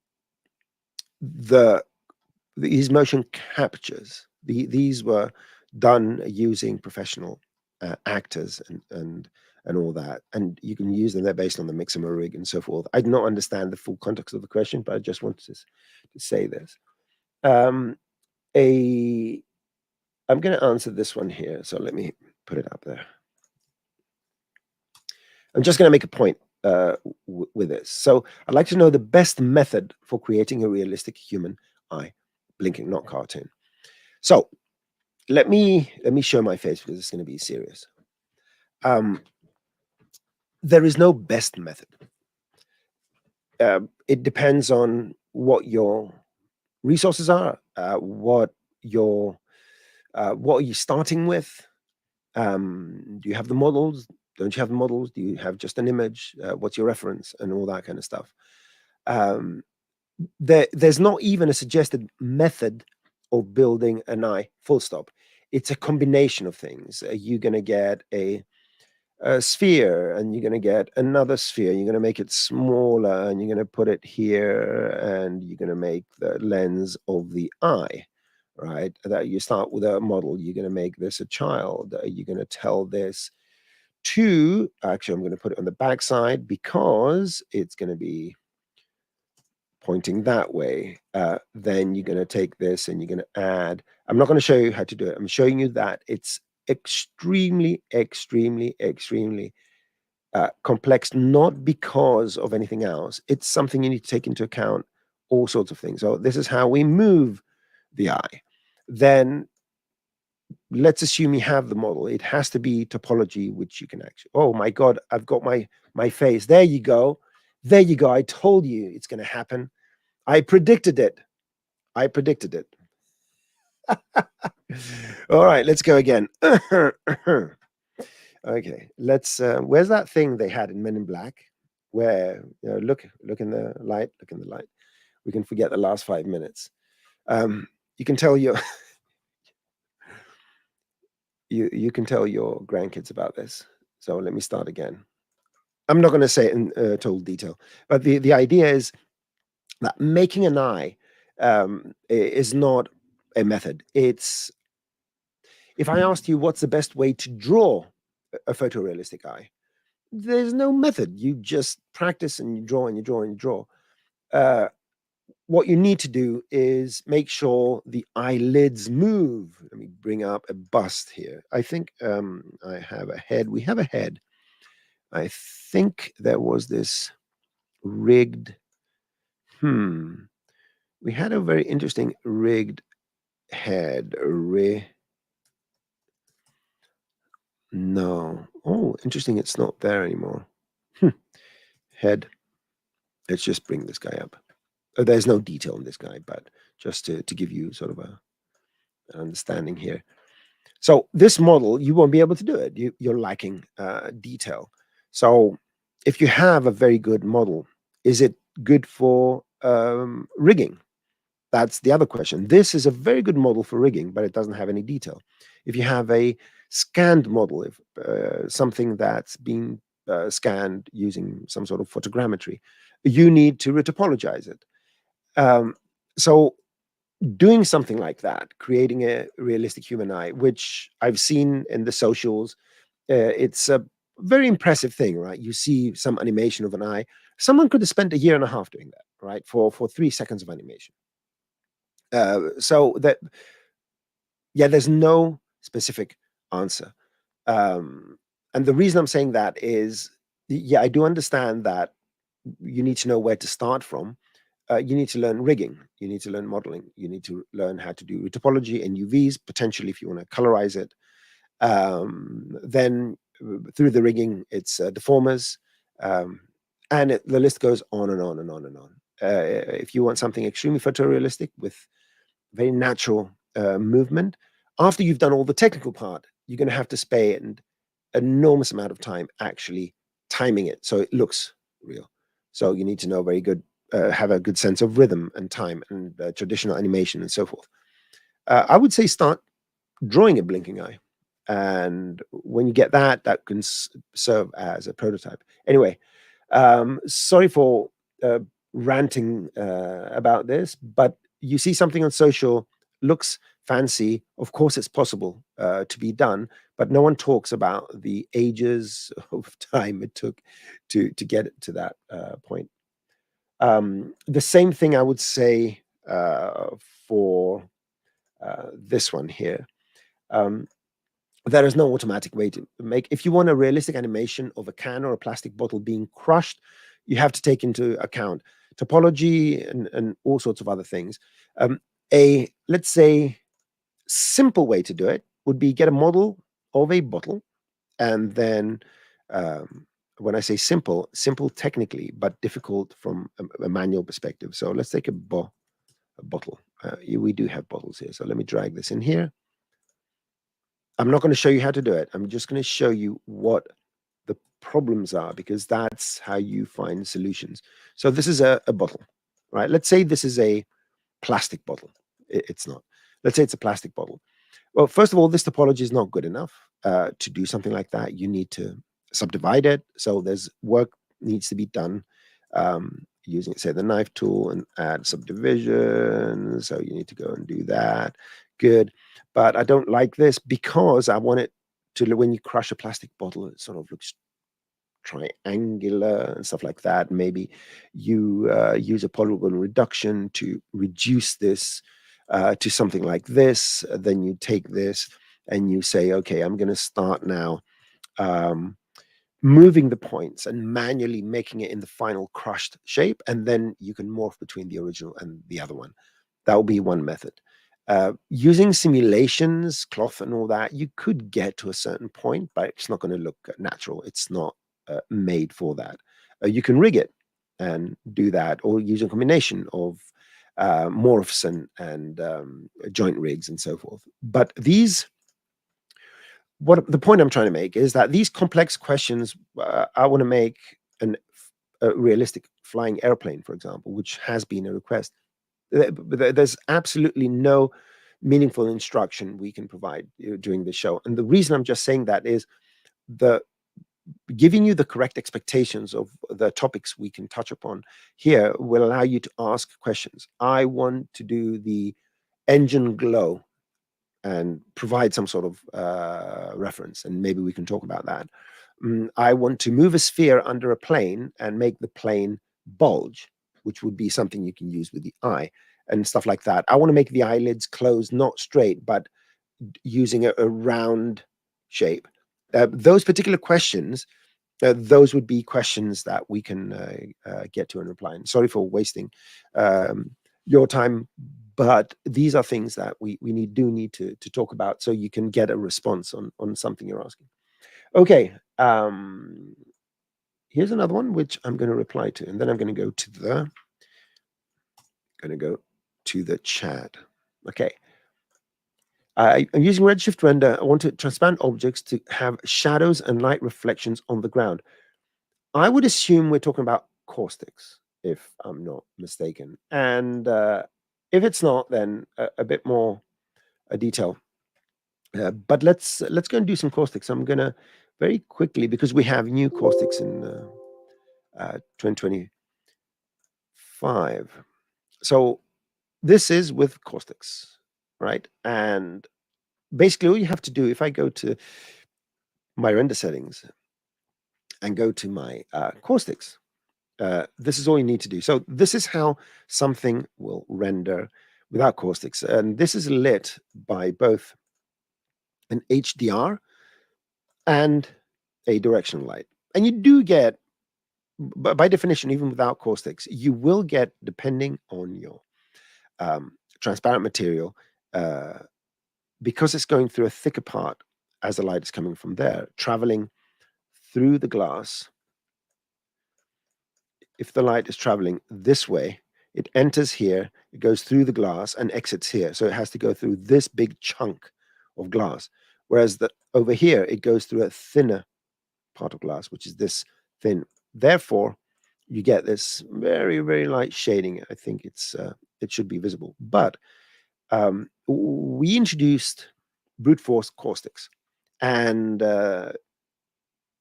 the these motion captures. These were done using professional actors and all that, and you can use them. They're based on the Mixamo rig and so forth. I do not understand the full context of the question, but I just wanted to say this. Um, a I'm going to answer this one here, so let me put it up there. I'm just going to make a point with this. So I'd like to know the best method for creating a realistic human eye, blinking, not cartoon. So let me show my face because it's going to be serious. There is no best method. It depends on what your resources are, what are you starting with. Do you have the models? Don't you have the models? Do you have just an image? What's your reference and all that kind of stuff? There's not even a suggested method of building an eye. Full stop. It's a combination of things. You're going to get a sphere, and you're going to get another sphere. You're going to make it smaller, and you're going to put it here, and you're going to make the lens of the eye, right? That you start with a model. You're going to make this a child. You're going to tell this to, actually, I'm going to put it on the back side because it's going to be pointing that way. Then you're going to take this and you're going to add. I'm not going to show you how to do it. I'm showing you that it's extremely, extremely, extremely complex, not because of anything else. It's something you need to take into account, all sorts of things. So this is how we move the eye. Then let's assume you have the model. It has to be topology, which you can actually, oh my God, I've got my face. There you go. There you go. I told you it's going to happen. I predicted it. I predicted it. All right, let's go again. Okay, let's. Where's that thing they had in Men in Black? Where look in the light. Look in the light. We can forget the last 5 minutes. You can tell your you can tell your grandkids about this. So let me start again. I'm not going to say it in total detail, but the idea is that making an eye is not a method. It's, if I asked you what's the best way to draw a photorealistic eye, there's no method. You just practice and you draw and you draw and you draw. What you need to do is make sure the eyelids move. Let me bring up a bust here. I think I have a head. We have a head. I think there was this rigged. We had a very interesting rigged head. No. Oh, interesting. It's not there anymore. Head. Let's just bring this guy up. There's no detail in this guy, but just to give you sort of an understanding here. So this model, you won't be able to do it. You're lacking detail. So if you have a very good model, is it good for rigging? That's the other question. This is a very good model for rigging, but it doesn't have any detail. If you have a scanned model, if something that's being scanned using some sort of photogrammetry, you need to retopologize it. So doing something like that, creating a realistic human eye, which I've seen in the socials, it's a very impressive thing, right? You see some animation of an eye. Someone could have spent a year and a half doing that, right? For 3 seconds of animation. So that, yeah, there's no specific answer. And the reason I'm saying that is, yeah, I do understand that you need to know where to start from. You need to learn rigging. You need to learn modeling. You need to learn how to do topology and UVs, potentially if you want to colorize it. Then through the rigging, it's deformers. And the list goes on and on and on and on. If you want something extremely photorealistic with very natural movement, after you've done all the technical part, you're going to have to spend enormous amount of time actually timing it so it looks real. So you need to know have a good sense of rhythm and time and traditional animation and so forth. I would say start drawing a blinking eye. And when you get that, that can serve as a prototype. Anyway, sorry for ranting about this, but you see something on social, looks fancy. Of course, it's possible to be done, but no one talks about the ages of time it took to get it to that point. The same thing I would say for this one here. Um, there is no automatic way to make. If you want a realistic animation of a can or a plastic bottle being crushed, you have to take into account topology and all sorts of other things. Let's say, simple way to do it would be get a model of a bottle, and then when I say simple, simple technically, but difficult from a manual perspective. So let's take a bottle. We do have bottles here. So let me drag this in here. I'm not going to show you how to do it. I'm just going to show you what the problems are, because that's how you find solutions. So this is a bottle, right? Let's say this is a plastic bottle. It's not. Let's say it's a plastic bottle. Well, first of all, this topology is not good enough to do something like that. You need to subdivide it. So there's work needs to be done using, say, the knife tool and add subdivision. So you need to go and do that. Good. But I don't like this because I want it to, when you crush a plastic bottle, it sort of looks triangular and stuff like that. Maybe you use a polygon reduction to reduce this to something like this. Then you take this and you say, okay, I'm going to start now moving the points and manually making it in the final crushed shape. And then you can morph between the original and the other one. That will be one method. Using simulations, cloth and all that, you could get to a certain point, but it's not going to look natural. It's not made for that. You can rig it and do that, or use a combination of morphs and joint rigs and so forth. But these, what the point I'm trying to make is that these complex questions, I want to make a realistic flying airplane, for example, which has been a request. There's absolutely no meaningful instruction we can provide during the show. And the reason I'm just saying that is the giving you the correct expectations of the topics we can touch upon here will allow you to ask questions. I want to do the engine glow and provide some sort of reference, and maybe we can talk about that. I want to move a sphere under a plane and make the plane bulge, which would be something you can use with the eye and stuff like that. I want to make the eyelids close, not straight, but using a round shape. Those particular questions, those would be questions that we can get to and reply. And sorry for wasting your time, but these are things that we do need to talk about so you can get a response on something you're asking. Okay, here's another one which I'm going to reply to, and then I'm going to go to the chat. Okay. I'm using Redshift Render. I want to transparent objects to have shadows and light reflections on the ground. I would assume we're talking about caustics, if I'm not mistaken. And if it's not, then a bit more detail. But let's go and do some caustics. I'm going to very quickly, because we have new caustics in 2025. So this is with caustics, right? And basically all you have to do, if I go to my render settings and go to my caustics, this is all you need to do. So this is how something will render without caustics. And this is lit by both an HDR and a directional light. And you do get, by definition, even without caustics, you will get, depending on your transparent material, because it's going through a thicker part as the light is coming from there, traveling through the glass. If the light is traveling this way, it enters here, it goes through the glass and exits here. So it has to go through this big chunk of glass. whereas over here it goes through a thinner part of glass, which is this thin. Therefore, you get this very, very light shading. I think it should be visible. But we introduced brute force caustics, and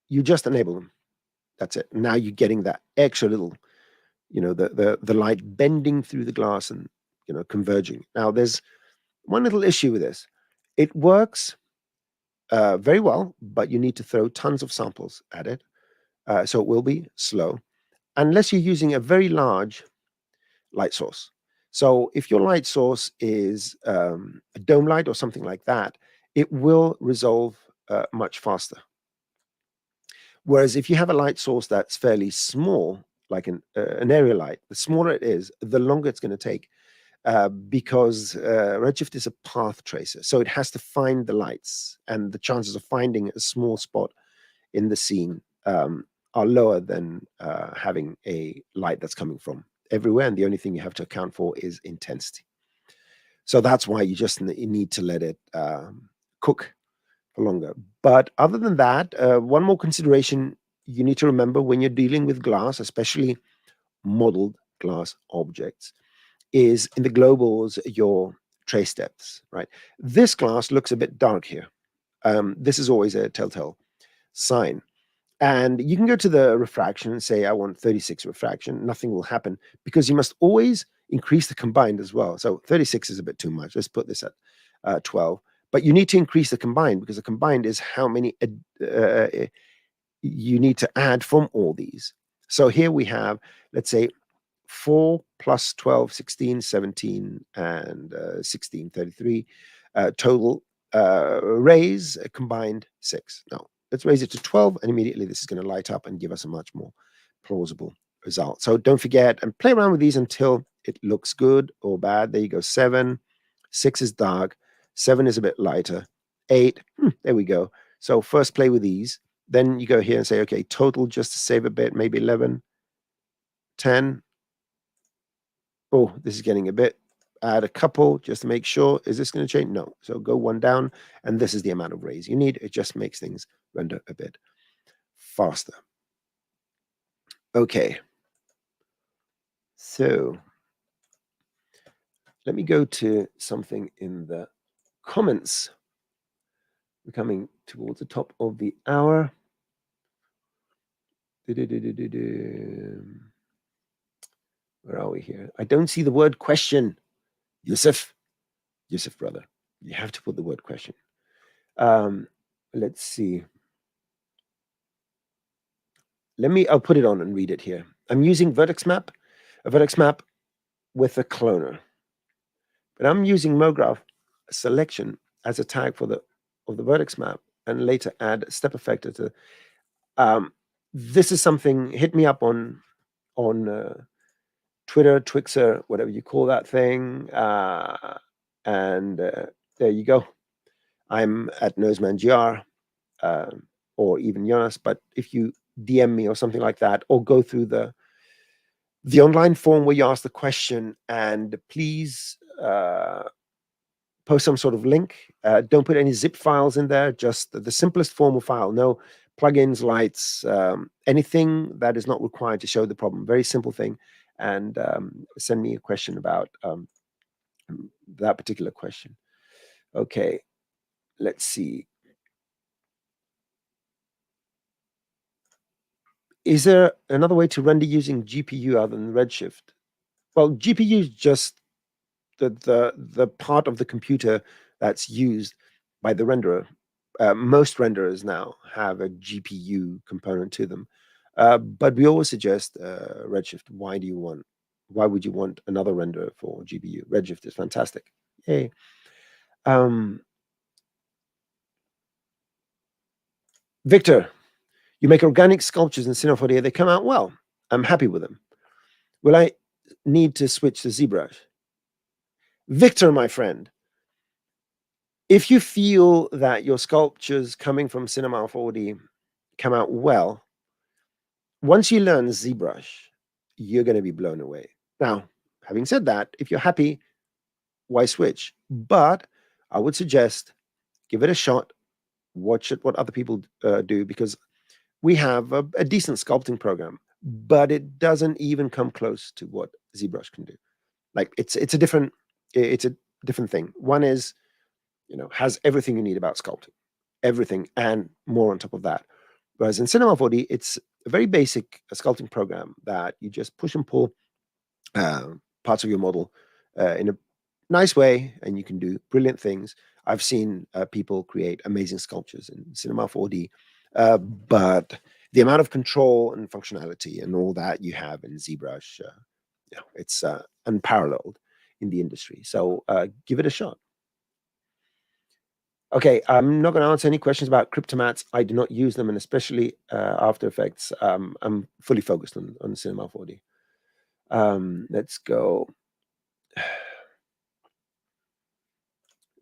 you just enable them. That's it. Now you're getting that extra little, the light bending through the glass and converging. Now there's one little issue with this. It works very well, but you need to throw tons of samples at it, so it will be slow unless you're using a very large light source. So if your light source is a dome light or something like that, it will resolve much faster. Whereas if you have a light source that's fairly small, like an area light, the smaller it is, the longer it's going to take, because Redshift is a path tracer. So it has to find the lights, and the chances of finding a small spot in the scene are lower than having a light that's coming from everywhere. And the only thing you have to account for is intensity. So that's why you just need to let it cook for longer. But other than that, one more consideration you need to remember when you're dealing with glass, especially modeled glass objects, is in the globals, your trace depths, right? This glass looks a bit dark here. This is always a telltale sign. And you can go to the refraction and say, I want 36 refraction. Nothing will happen because you must always increase the combined as well. So 36 is a bit too much. Let's put this at 12. But you need to increase the combined because the combined is how many you need to add from all these. So here we have, let's say, 4 plus 12, 16, 17, and 16, 33. Total raise combined 6. Now, let's raise it to 12, and immediately this is going to light up and give us a much more plausible result. So don't forget and play around with these until it looks good or bad. There you go, 7. 6 is dark. 7 is a bit lighter. 8, there we go. So first play with these. Then you go here and say, okay, total just to save a bit, maybe 11, 10. Oh, this is getting a bit. Add a couple just to make sure. Is this going to change? No. So go 1 down, and this is the amount of raise you need. It just makes things render a bit faster. Okay. So let me go to something in the comments. We're coming towards the top of the hour. Where are we here? I don't see the word question. Yusuf, brother, you have to put the word question. Let's see. I'll put it on and read it here. I'm using a vertex map with a cloner. But I'm using MoGraph selection as a tag of the vertex map and later add step effector to. This is something, hit me up on Twitter, Twixer, whatever you call that thing. And there you go. I'm at Noseman GR, or even Jonas. But if you DM me or something like that, or go through the online form where you ask the question, and please post some sort of link. Don't put any zip files in there, just the simplest form of file. No plugins, lights, anything that is not required to show the problem. Very simple thing. And send me a question about that particular question. Okay, let's see. Is there another way to render using GPU other than Redshift? Well, GPU is just the part of the computer that's used by the renderer. Most renderers now have a GPU component to them, but we always suggest Redshift. Why would you want another renderer for GPU? Redshift is fantastic. Yay. Victor, you make organic sculptures in Cinema 4D. They come out well. I'm happy with them. Will I need to switch to ZBrush? Victor, my friend, if you feel that your sculptures coming from Cinema 4D come out well, once you learn ZBrush, you're going to be blown away. Now, having said that, if you're happy, why switch? But I would suggest give it a shot. watch it, what other people do, because we have a decent sculpting program, but it doesn't even come close to what ZBrush can do. Like it's a different thing. One is, has everything you need about sculpting, everything and more on top of that. Whereas in Cinema 4D, it's a very basic sculpting program that you just push and pull uh, parts of your model in a nice way, and you can do brilliant things. I've seen people create amazing sculptures in Cinema 4D, but the amount of control and functionality and all that you have in ZBrush, it's unparalleled in the industry. So give it a shot. Okay, I'm not going to answer any questions about Cryptomats. I do not use them, and especially After Effects. I'm fully focused on Cinema 4D. Let's go.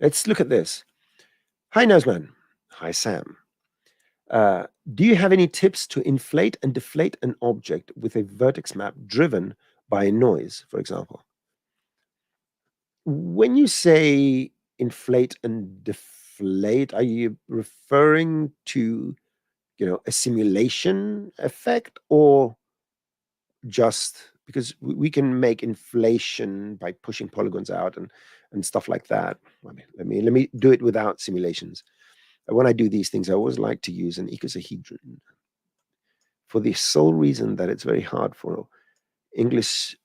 Let's look at this. Hi, Noseman. Hi, Sam. Do you have any tips to inflate and deflate an object with a vertex map driven by a noise, for example? When you say inflate and deflate, are you referring to, a simulation effect, or just because we can make inflation by pushing polygons out and stuff like that? I mean, let me do it without simulations. When I do these things, I always like to use an icosahedron for the sole reason that it's very hard for English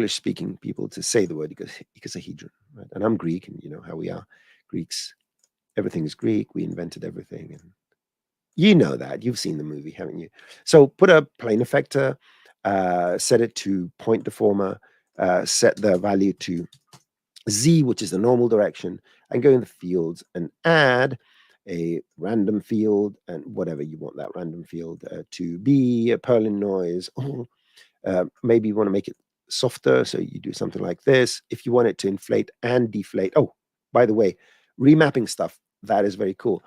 speaking people to say the word icosahedron, right? And I'm Greek, and you know how we are Greeks. Everything is Greek. We invented everything, and you know that. You've seen the movie, haven't you? So put a plane effector, set it to point deformer, set the value to Z, which is the normal direction, and go in the fields and add a random field and whatever you want that random field to be, a Perlin noise. Or maybe you want to make it softer, so you do something like this. If you want it to inflate and deflate. Oh, by the way, remapping stuff, that is very cool.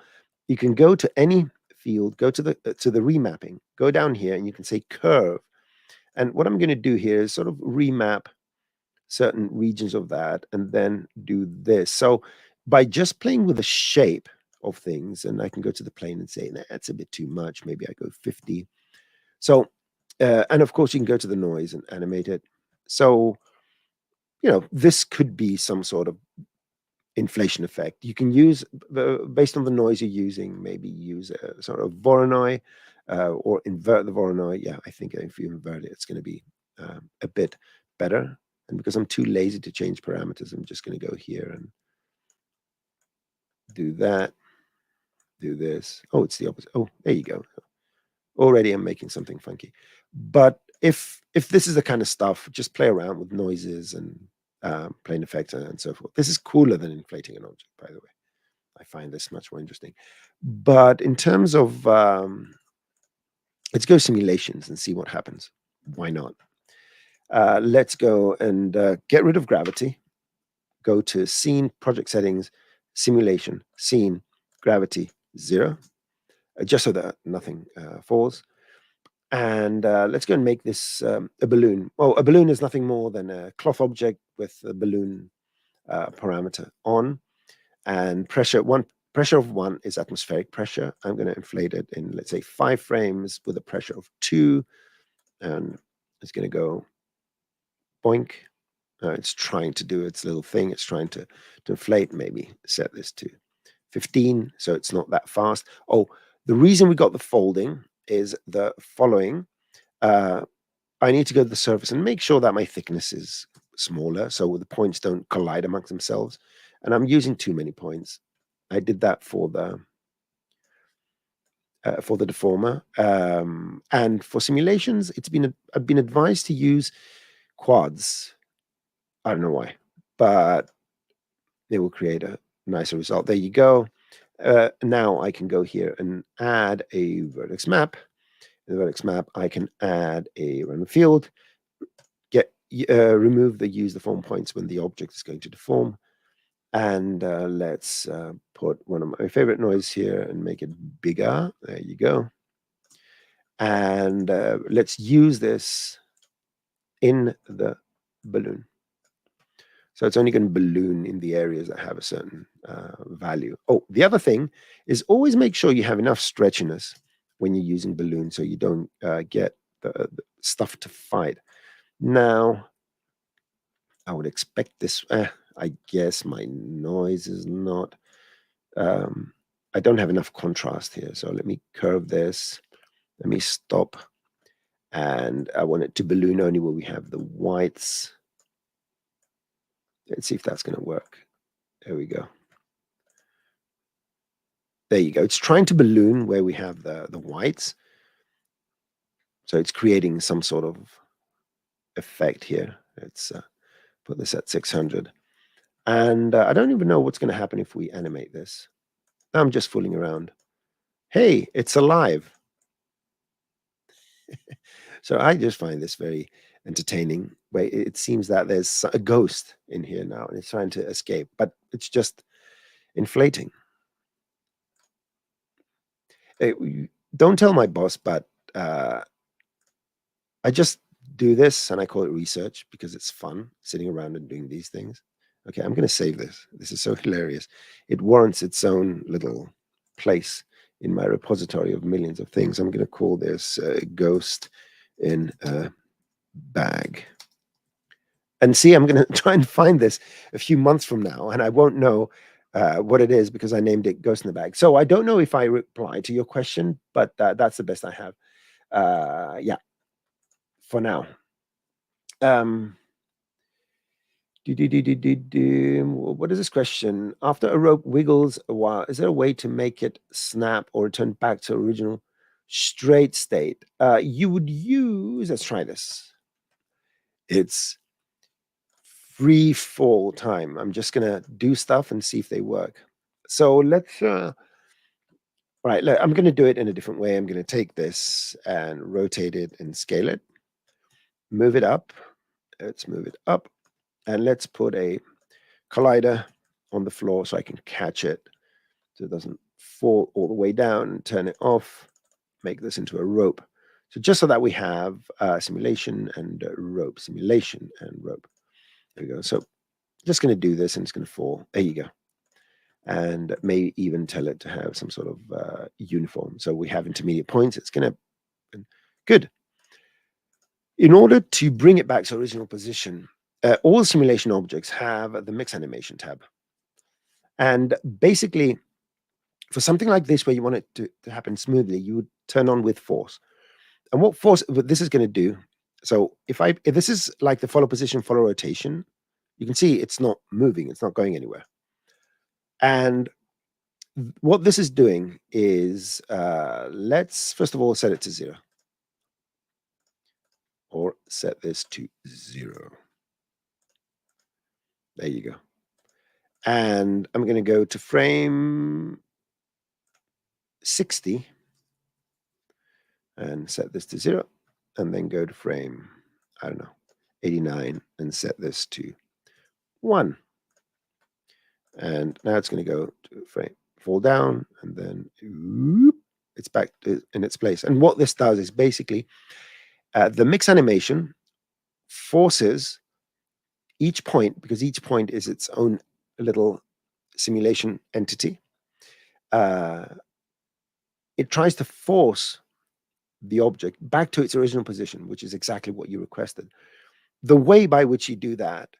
You can go to any field, go to the remapping, go down here, and you can say curve. And what I'm going to do here is sort of remap certain regions of that and then do this. So by just playing with the shape of things, and I can go to the plane and say, that's a bit too much. Maybe I go 50. So, and of course, you can go to the noise and animate it. So, this could be some sort of inflation effect. You can use, based on the noise you're using, maybe use a sort of Voronoi or invert the Voronoi. Yeah, I think if you invert it, it's going to be a bit better. And because I'm too lazy to change parameters, I'm just going to go here and do that, do this. Oh, it's the opposite. Oh, there you go. Already I'm making something funky. But if this is the kind of stuff, just play around with noises and plane effects and so forth. This is cooler than inflating an object, by the way. I find this much more interesting. But in terms of, let's go simulations and see what happens. Why not? Let's go and get rid of gravity. Go to Scene, Project Settings, Simulation, Scene, Gravity, 0, just so that nothing falls. And let's go and make this a balloon. Well, a balloon is nothing more than a cloth object with a balloon parameter on, and pressure of 1 is atmospheric pressure. I'm going to inflate it in, let's say, 5 frames with a pressure of 2, and it's going to go boink. It's trying to do its little thing. It's trying to inflate. Maybe set this to 15, so it's not that fast. Oh, the reason we got the folding is the following. I need to go to the surface and make sure that my thickness is smaller, so the points don't collide amongst themselves. And I'm using too many points. I did that for the deformer. And for simulations, I've been advised to use quads. I don't know why, but they will create a nicer result. There you go. Now I can go here and add a vertex map. In the vertex map, I can add a random field, remove the use the form points when the object is going to deform. And let's put one of my favorite noise here and make it bigger. There you go. And let's use this in the balloon. So it's only going to balloon in the areas that have a certain value. Oh, the other thing is always make sure you have enough stretchiness when you're using balloons so you don't get the stuff to fight. Now, I would expect this. I guess my noise is not. Um, I don't have enough contrast here. So let me curve this. Let me stop. And I want it to balloon only where we have the whites. Let's see if that's going to work. There we go. There you go. It's trying to balloon where we have the whites. So it's creating some sort of effect here. Let's put this at 600. And I don't even know what's going to happen if we animate this. I'm just fooling around. Hey, it's alive. So I just find this very entertaining. Where it seems that there's a ghost in here now and it's trying to escape, but it's just inflating. Don't tell my boss, but I just do this and I call it research because it's fun sitting around and doing these things. Okay, I'm going to save this. This is so hilarious. It warrants its own little place in my repository of millions of things. I'm going to call this Ghost in a Bag. And see, I'm going to try and find this a few months from now, and I won't know what it is because I named it Ghost in the Bag. So I don't know if I reply to your question, but that's the best I have. Yeah, for now. What is this question? After a rope wiggles a while, is there a way to make it snap or return back to original straight state? You would use, let's try this. It's free fall time. I'm just going to do stuff and see if they work. So let's, right, look, I'm going to do it in a different way. I'm going to take this and rotate it and scale it, move it up. Let's move it up and let's put a collider on the floor so I can catch it so it doesn't fall all the way down and turn it off, make this into a rope. So just so that we have simulation and rope, simulation and rope. There we go. So just going to do this and it's going to fall. There you go. And may even tell it to have some sort of uniform. So we have intermediate points. It's going to, good. In order to bring it back to original position, all simulation objects have the mix animation tab. And basically, for something like this, where you want it to happen smoothly, you would turn on with force. And what this is going to do, so if this is like the follow position, follow rotation, you can see it's not moving, it's not going anywhere. And what this is doing is, let's first of all set it to 0. Or set this to 0. There you go. And I'm going to go to frame 60 and set this to 0. And then go to frame, I don't know, 89 and set this to 1. And now it's going to go to frame, fall down, and then whoop, it's back in its place. And what this does is basically the mix animation forces each point, because each point is its own little simulation entity. It tries to force the object back to its original position, which is exactly what you requested. The way by which you do that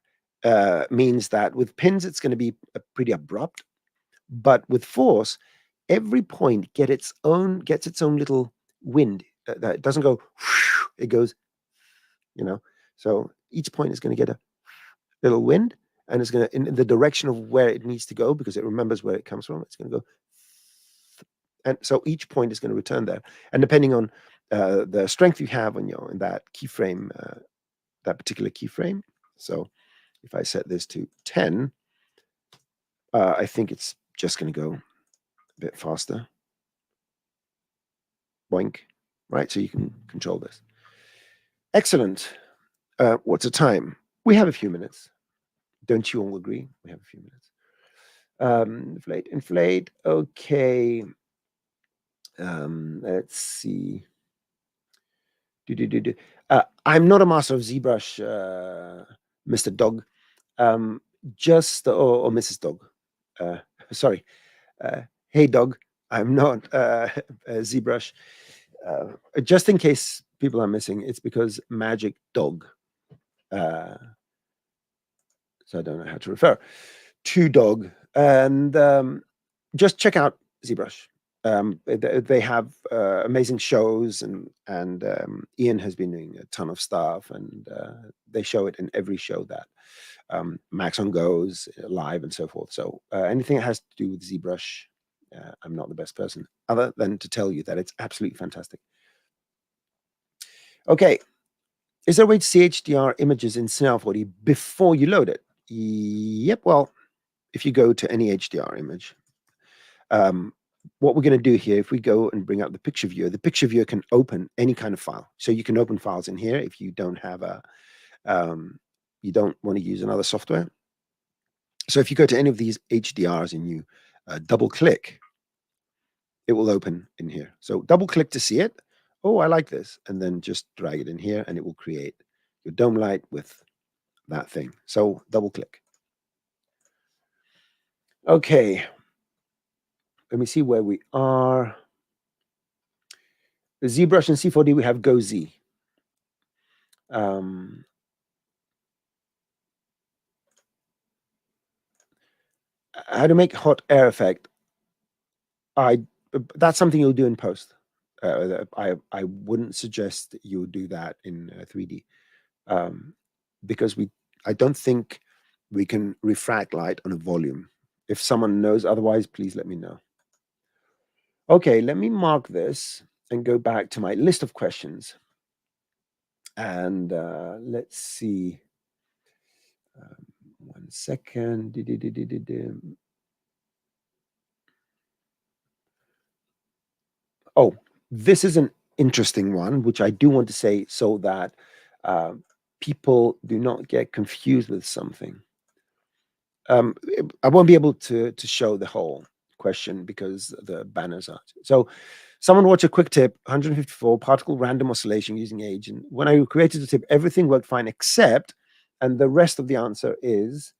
means that with pins, it's going to be pretty abrupt, but with force, every point gets its own little wind. It doesn't go, it goes, So each point is going to get a little wind, and it's going to in the direction of where it needs to go because it remembers where it comes from. It's going to go, and so each point is going to return there. And depending on the strength you have on in that keyframe, that particular keyframe. So if I set this to 10, I think it's just going to go a bit faster. Boink, right? So you can control this. Excellent. What's the time? We have a few minutes. Don't you all agree? We have a few minutes. Inflate. Okay. Let's see. I'm not a master of ZBrush, Mr. Dog. just or Mrs. Dog. Uh, sorry. Uh, hey, dog. I'm not ZBrush. Just in case people are missing, it's because magic dog. Uh, so I don't know how to refer to dog. And just check out ZBrush. They have amazing shows, and Ian has been doing a ton of stuff, and they show it in every show that Maxon goes live and so forth. So anything that has to do with ZBrush, I'm not the best person other than to tell you that it's absolutely fantastic. Okay, is there a way to see HDR images in Cinema 4D before you load it? Yep. Well, if you go to any HDR image, what we're going to do here, if we go and bring up the picture viewer can open any kind of file. So you can open files in here if you don't have you don't want to use another software. So if you go to any of these HDRs and you double click, it will open in here. So double click to see it. Oh, I like this. And then just drag it in here and it will create your dome light with that thing. So double click. Okay. Let me see where we are. The ZBrush and C4D, we have Go Z. How to make hot air effect. That's something you'll do in post. I wouldn't suggest you do that in 3D because I don't think we can refract light on a volume. If someone knows otherwise, please let me know. Okay, let me mark this and go back to my list of questions. And let's see. 1 second. Oh, this is an interesting one, which I do want to say so that people do not get confused with something. I won't be able to show the whole question because the banners are. So someone watched a quick tip, 154, particle random oscillation using age. And when I created the tip, everything worked fine except, and the rest of the answer is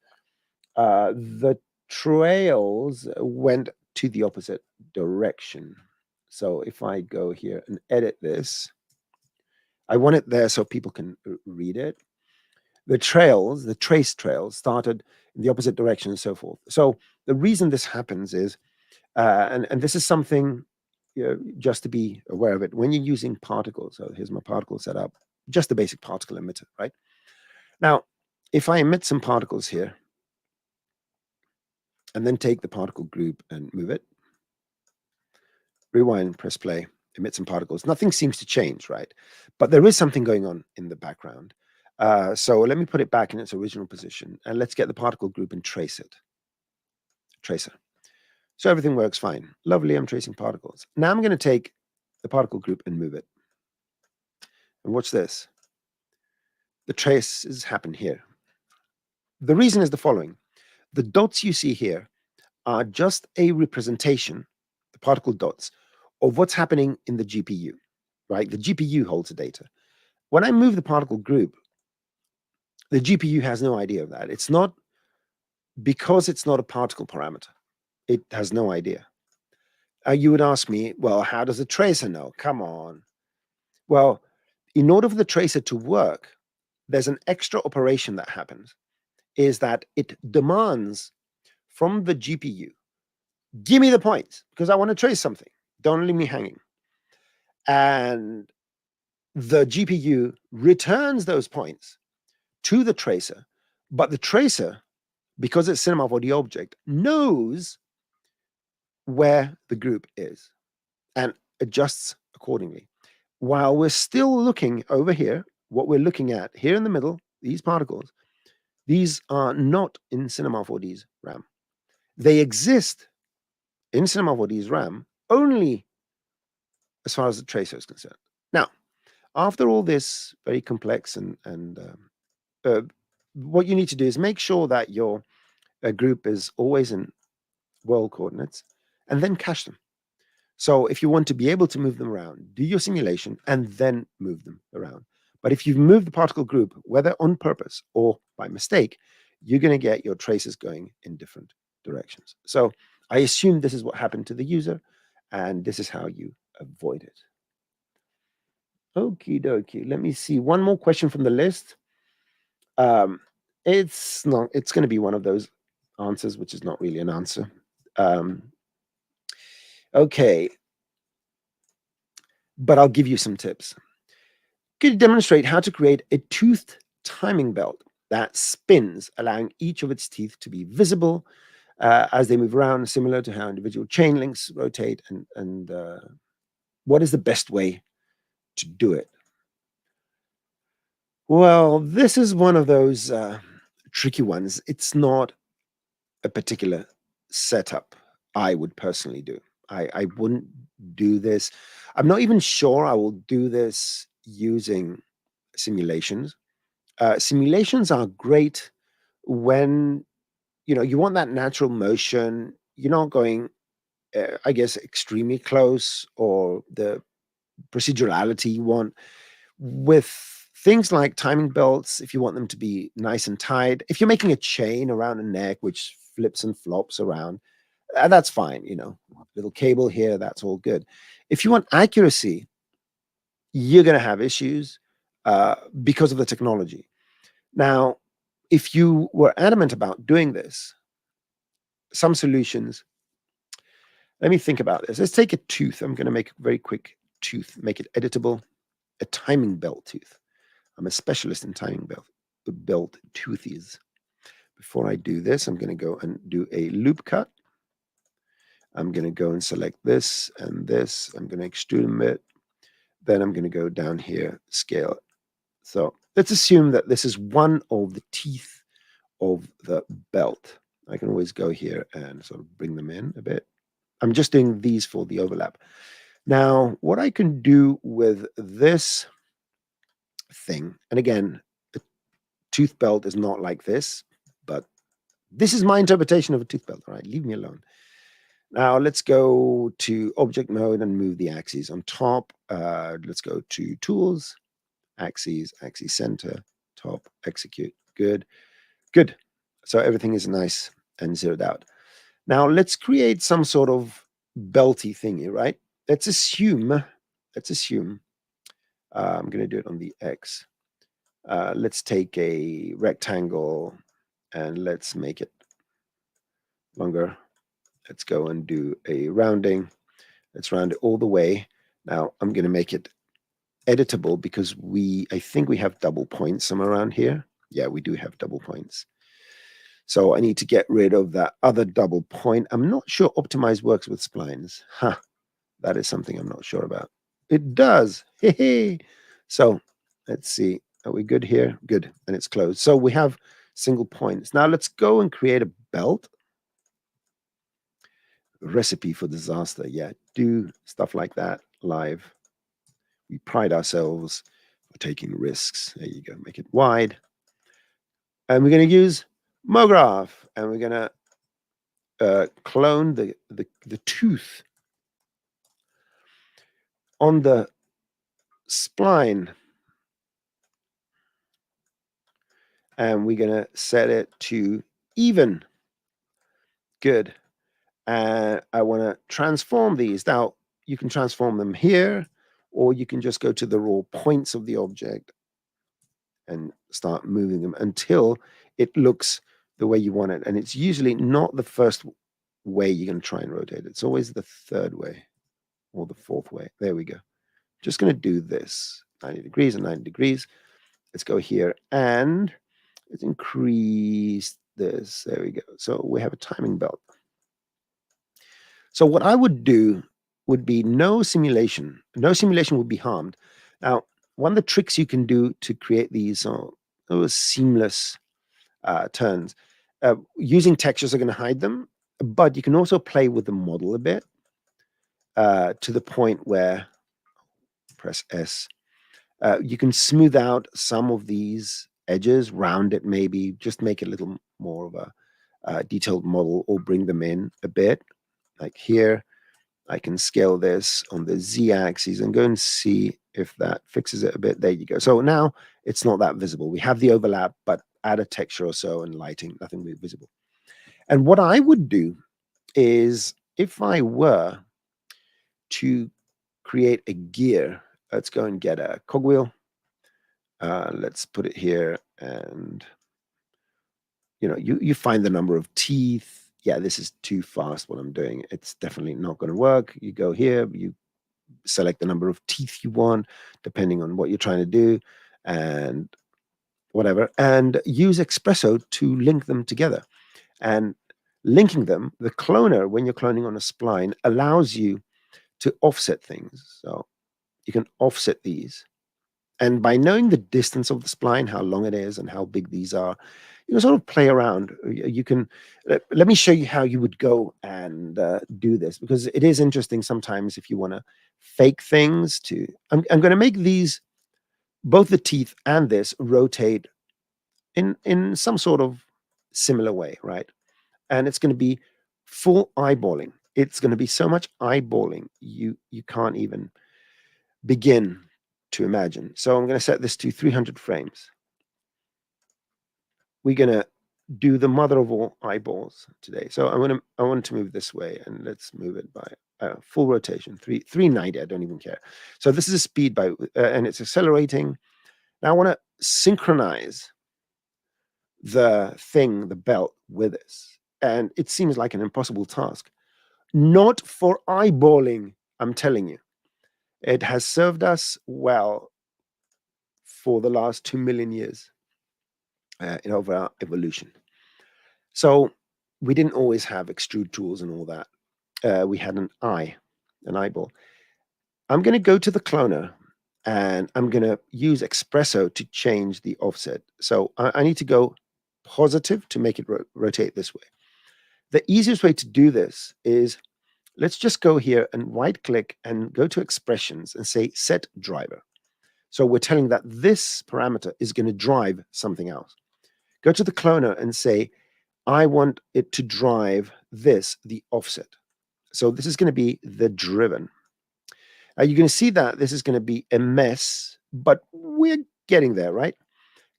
the trails went to the opposite direction. So if I go here and edit this, I want it there so people can read it. The trails, the trace trails, started in the opposite direction and so forth. So the reason this happens is, and this is something just to be aware of it, when you're using particles, so here's my particle setup, just the basic particle emitter, right? Now, if I emit some particles here, and then take the particle group and move it, rewind, press play, emit some particles. Nothing seems to change, right? But there is something going on in the background. So let me put it back in its original position and let's get the particle group and trace it. Tracer. So everything works fine. Lovely, I'm tracing particles. Now I'm going to take the particle group and move it. And watch this. The traces happen here. The reason is the following. The dots you see here are just a representation, the particle dots, of what's happening in the GPU, right? The GPU holds the data. When I move the particle group, the GPU has no idea of that. It's not, because it's not a particle parameter, it has no idea. You would ask me, well, how does a tracer know? Come on. Well, in order for the tracer to work, there's an extra operation that happens, is that it demands from the GPU, give me the points because I want to trace something. Don't leave me hanging. And the GPU returns those points to the tracer, but the tracer, because it's Cinema 4D object, knows where the group is and adjusts accordingly. While we're still looking over here, what we're looking at here in the middle, these particles, these are not in Cinema 4D's RAM. They exist in Cinema 4D's RAM only as far as the tracer is concerned. Now, after all this very complex and what you need to do is make sure that your group is always in world coordinates and then cache them. So if you want to be able to move them around, do your simulation and then move them around. But if you've moved the particle group, whether on purpose or by mistake, you're going to get your traces going in different directions. So I assume this is what happened to the user, and this is how you avoid it. Okie dokie. Let me see. One more question from the list. Um, it's not. It's going to be one of those answers, which is not really an answer. Um, okay, but I'll give you some tips. Could you demonstrate how to create a toothed timing belt that spins, allowing each of its teeth to be visible as they move around, similar to how individual chain links rotate? And what is the best way to do it? Well, this is one of those tricky ones. It's not a particular setup I would personally do. I wouldn't do this. I'm not even sure I will do this using simulations. Simulations are great when you want that natural motion. You're not going, I guess, extremely close, or the procedurality you want. With things like timing belts, if you want them to be nice and tight, if you're making a chain around a neck which flips and flops around, that's fine. Little cable here, that's all good. If you want accuracy, you're going to have issues because of the technology. Now, if you were adamant about doing this, some solutions, let me think about this. Let's take a tooth. I'm going to make a very quick tooth, make it editable, a timing belt tooth. I'm a specialist in timing belt toothies. Before I do this, I'm going to go and do a loop cut. I'm going to go and select this and this. I'm going to extrude them a bit. Then I'm going to go down here, scale it. So let's assume that this is one of the teeth of the belt. I can always go here and sort of bring them in a bit. I'm just doing these for the overlap. Now, what I can do with this thing, and again, the tooth belt is not like this, but this is my interpretation of a tooth belt. All right, leave me alone. Now let's go to object mode and move the axes on top. Let's go to tools, axes center, top, execute. Good. So everything is nice and zeroed out. Now let's create some sort of belty thingy, right? Let's assume, I'm going to do it on the X. Let's take a rectangle and let's make it longer. Let's go and do a rounding. Let's round it all the way. Now I'm going to make it editable because I think we have double points somewhere around here. Yeah, we do have double points. So I need to get rid of that other double point. I'm not sure Optimize works with splines. That is something I'm not sure about. It does. Hey. So let's see. Are we good here? Good. And it's closed. So we have single points. Now let's go and create a belt. Recipe for disaster. Yeah, do stuff like that live. We pride ourselves for taking risks. There you go. Make it wide. And we're going to use MoGraph. And we're going to clone the tooth on the spline. And we're going to set it to even. Good. And I want to transform these. Now, you can transform them here, or you can just go to the raw points of the object and start moving them until it looks the way you want it. And it's usually not the first way you're going to try and rotate it. It's always the third way or the fourth way. There we go. Just going to do this 90 degrees and 90 degrees. Let's go here and let's increase this. There we go. So we have a timing belt. So what I would do would be no simulation. No simulation would be harmed. Now, one of the tricks you can do to create these seamless turns, using textures are going to hide them, but you can also play with the model a bit to the point where, press S, you can smooth out some of these edges, round it maybe, just make it a little more of a detailed model, or bring them in a bit. Like here, I can scale this on the Z-axis and go and see if that fixes it a bit. There you go. So now it's not that visible. We have the overlap, but add a texture or so and lighting, nothing will be visible. And what I would do is, if I were to create a gear, let's go and get a cogwheel. Let's put it here, and you find the number of teeth. Yeah, this is too fast what I'm doing. It's definitely not going to work. You go here, you select the number of teeth you want, depending on what you're trying to do, and whatever, and use Espresso to link them together. And linking them, the cloner, when you're cloning on a spline, allows you to offset things. So you can offset these. And by knowing the distance of the spline, how long it is and how big these are, you can sort of play around. You can let me show you how you would go and do this, because it is interesting sometimes if you want to fake things. I'm going to make these, both the teeth and this, rotate in some sort of similar way, right? And it's going to be full eyeballing. It's going to be so much eyeballing you can't even begin to imagine. So I'm going to set this to 300 frames. We're going to do the mother of all eyeballs today. So I want to move this way, and let's move it by full rotation, 390. I don't even care. So this is a speed by, and it's accelerating. Now I want to synchronize the belt with this. And it seems like an impossible task. Not for eyeballing, I'm telling you. It has served us well for the last 2 million years in over our evolution. So we didn't always have extrude tools and all that. We had an eyeball. I'm going to go to the cloner, and I'm going to use Espresso to change the offset. So I need to go positive to make it rotate this way. The easiest way to do this is, let's just go here and right click and go to expressions and say set driver. So we're telling that this parameter is going to drive something else. Go to the cloner and say, I want it to drive this, the offset. So this is going to be the driven. You're going to see that this is going to be a mess, but we're getting there, right?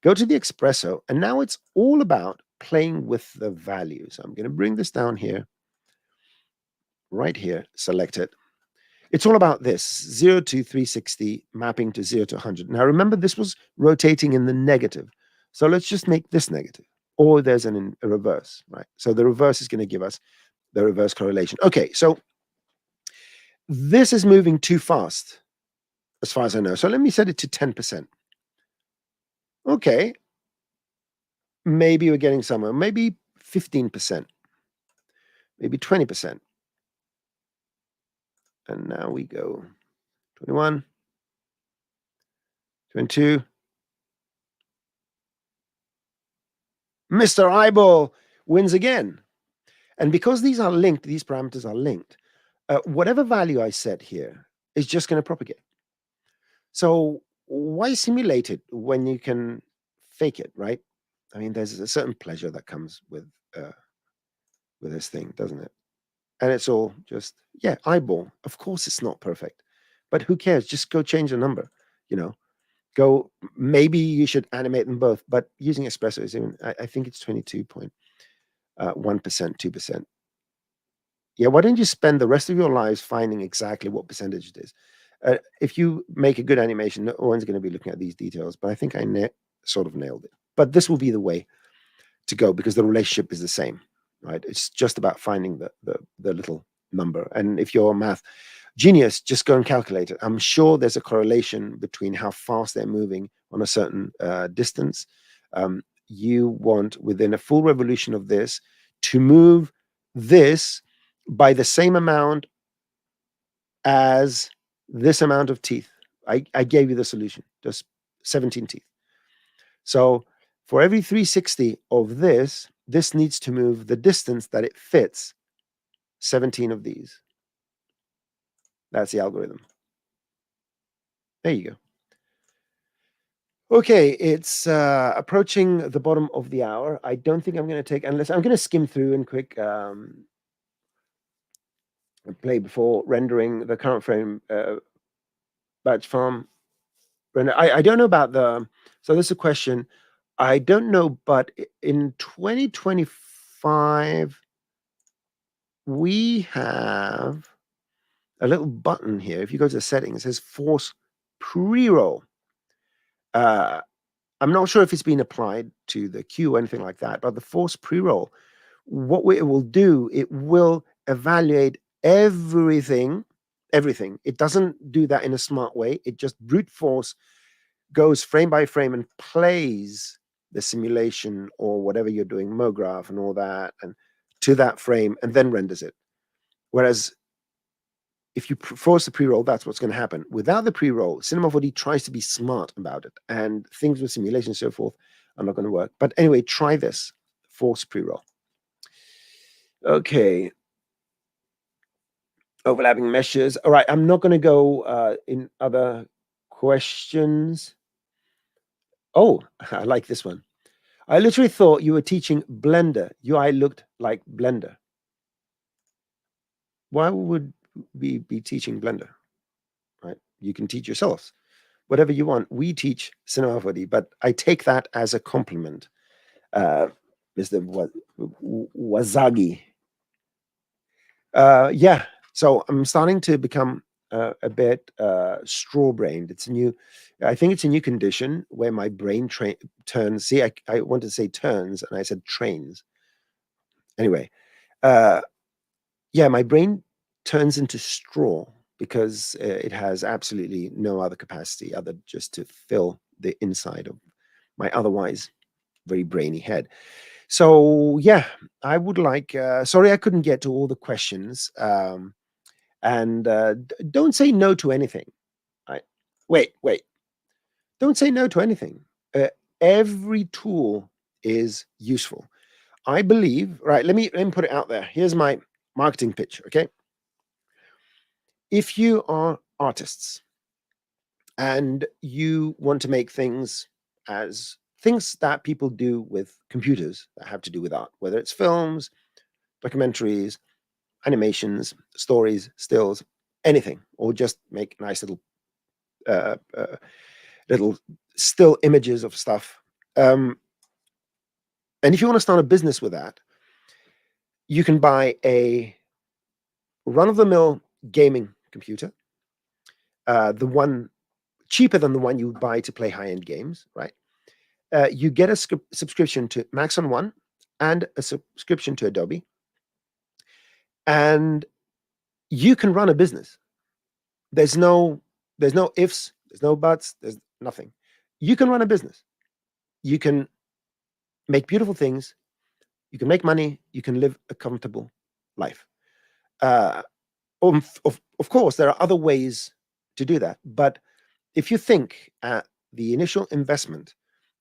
Go to the Espresso, and now it's all about playing with the values. I'm going to bring this down here, right here, select it. It's all about this, 0 to 360, mapping to 0 to 100. Now, remember, this was rotating in the negative. So let's just make this negative. Or there's a reverse, right? So the reverse is going to give us the reverse correlation. Okay, so this is moving too fast, as far as I know. So let me set it to 10%. Okay. Maybe we're getting somewhere. Maybe 15%. Maybe 20%. And now we go 21, 22. Mr. Eyeball wins again. And because these are linked, these parameters are linked, whatever value I set here is just going to propagate. So why simulate it when you can fake it, right? I mean, there's a certain pleasure that comes with this thing, doesn't it? And it's all just, yeah, eyeball. Of course it's not perfect, but who cares? Just go change the number, go, maybe you should animate them both, but using Espresso is even, I think it's 22.1%, 2%. Yeah, why don't you spend the rest of your lives finding exactly what percentage it is? If you make a good animation, no one's going to be looking at these details, but I think I sort of nailed it. But this will be the way to go, because the relationship is the same, right? It's just about finding the little number. And if you're a math genius, just go and calculate it. I'm sure there's a correlation between how fast they're moving on a certain distance. You want, within a full revolution of this, to move this by the same amount as this amount of teeth. I gave you the solution, just 17 teeth. So for every 360 of this needs to move the distance that it fits 17 of these. That's the algorithm. There you go. Okay, it's approaching the bottom of the hour. I don't think I'm going to take, unless I'm going to skim through and quick play before rendering the current frame batch farm render. I don't know about so this is a question. I don't know, but in 2025, we have a little button here. If you go to the settings, it says force pre-roll. Uh, I'm not sure if it's been applied to the queue or anything like that, but the force pre-roll, it will do, it will evaluate everything, everything. It doesn't do that in a smart way. It just brute force goes frame by frame and plays the simulation or whatever you're doing, MoGraph and all that, and to that frame and then renders it. Whereas if you force the pre-roll, that's what's going to happen. Without the pre-roll, Cinema 4D tries to be smart about it, and things with simulation and so forth are not going to work. But anyway, try this. Force pre-roll. Okay. Overlapping meshes. All right, I'm not going to go in other questions. Oh, I like this one. I literally thought you were teaching Blender. UI looked like Blender. Why would we be teaching Blender? Right? You can teach yourselves whatever you want. We teach Cinema 4D, but I take that as a compliment. Mr. Wazagi. Yeah, so I'm starting to become a bit straw-brained. I think it's a new condition where my brain turns. See, I wanted to say turns, and I said trains. Anyway, uh, yeah, my brain turns into straw because it has absolutely no other capacity other just to fill the inside of my otherwise very brainy head. So yeah, I would like. Sorry, I couldn't get to all the questions. And don't say no to anything. Right? Wait. Don't say no to anything. Uh, every tool is useful. I believe. Right. Let me put it out there. Here's my marketing pitch. Okay. If you are artists and you want to make things as things that people do with computers that have to do with art, whether it's films, documentaries, animations, stories, stills, anything, or just make nice uh, uh, little still images of stuff. Um, and if you want to start a business with that, you can buy a run-of-the-mill gaming computer, the one cheaper than the one you would buy to play high-end games, right? You get a subscription to Maxon One and a subscription to Adobe, and you can run a business. There's no ifs, there's no buts, there's nothing. You can run a business. You can make beautiful things. You can make money. You can live a comfortable life. Uh, of course, there are other ways to do that. But if you think at the initial investment,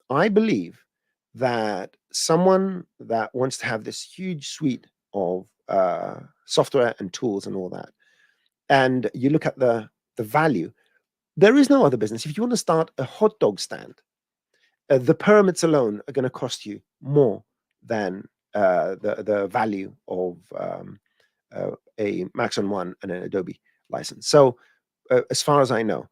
I believe that someone that wants to have this huge suite of software and tools and all that, and you look at the value, there is no other business. If you want to start a hot dog stand, the permits alone are going to cost you more than the value of a Maxon One and an Adobe license. So, as far as I know,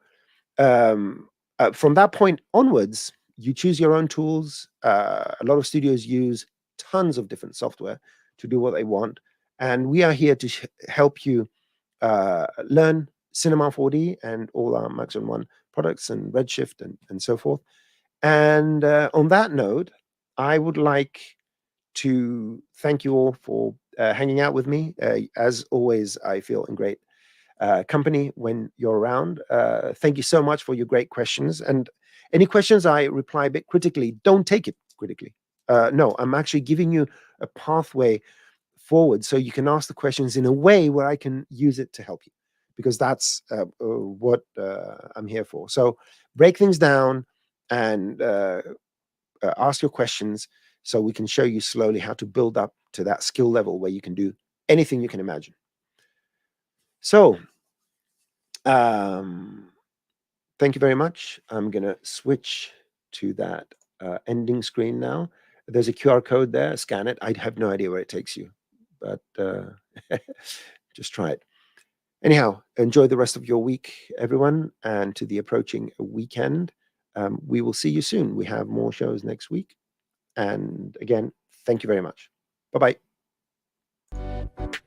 from that point onwards, you choose your own tools. A lot of studios use tons of different software to do what they want, and we are here to help you learn Cinema 4D and all our Maxon One products and Redshift and so forth. And on that note, I would like to thank you all for hanging out with me. As always, I feel in great company when you're around. Thank you so much for your great questions. And any questions I reply a bit critically, don't take it critically. No, I'm actually giving you a pathway forward so you can ask the questions in a way where I can use it to help you, because that's what I'm here for. So break things down and ask your questions so we can show you slowly how to build up to that skill level where you can do anything you can imagine. So, um, thank you very much. I'm going to switch to that ending screen now. There's a QR code there. Scan it. I have no idea where it takes you, but just try it. Anyhow, enjoy the rest of your week, everyone, and to the approaching weekend. We will see you soon. We have more shows next week. And again, thank you very much. Bye bye.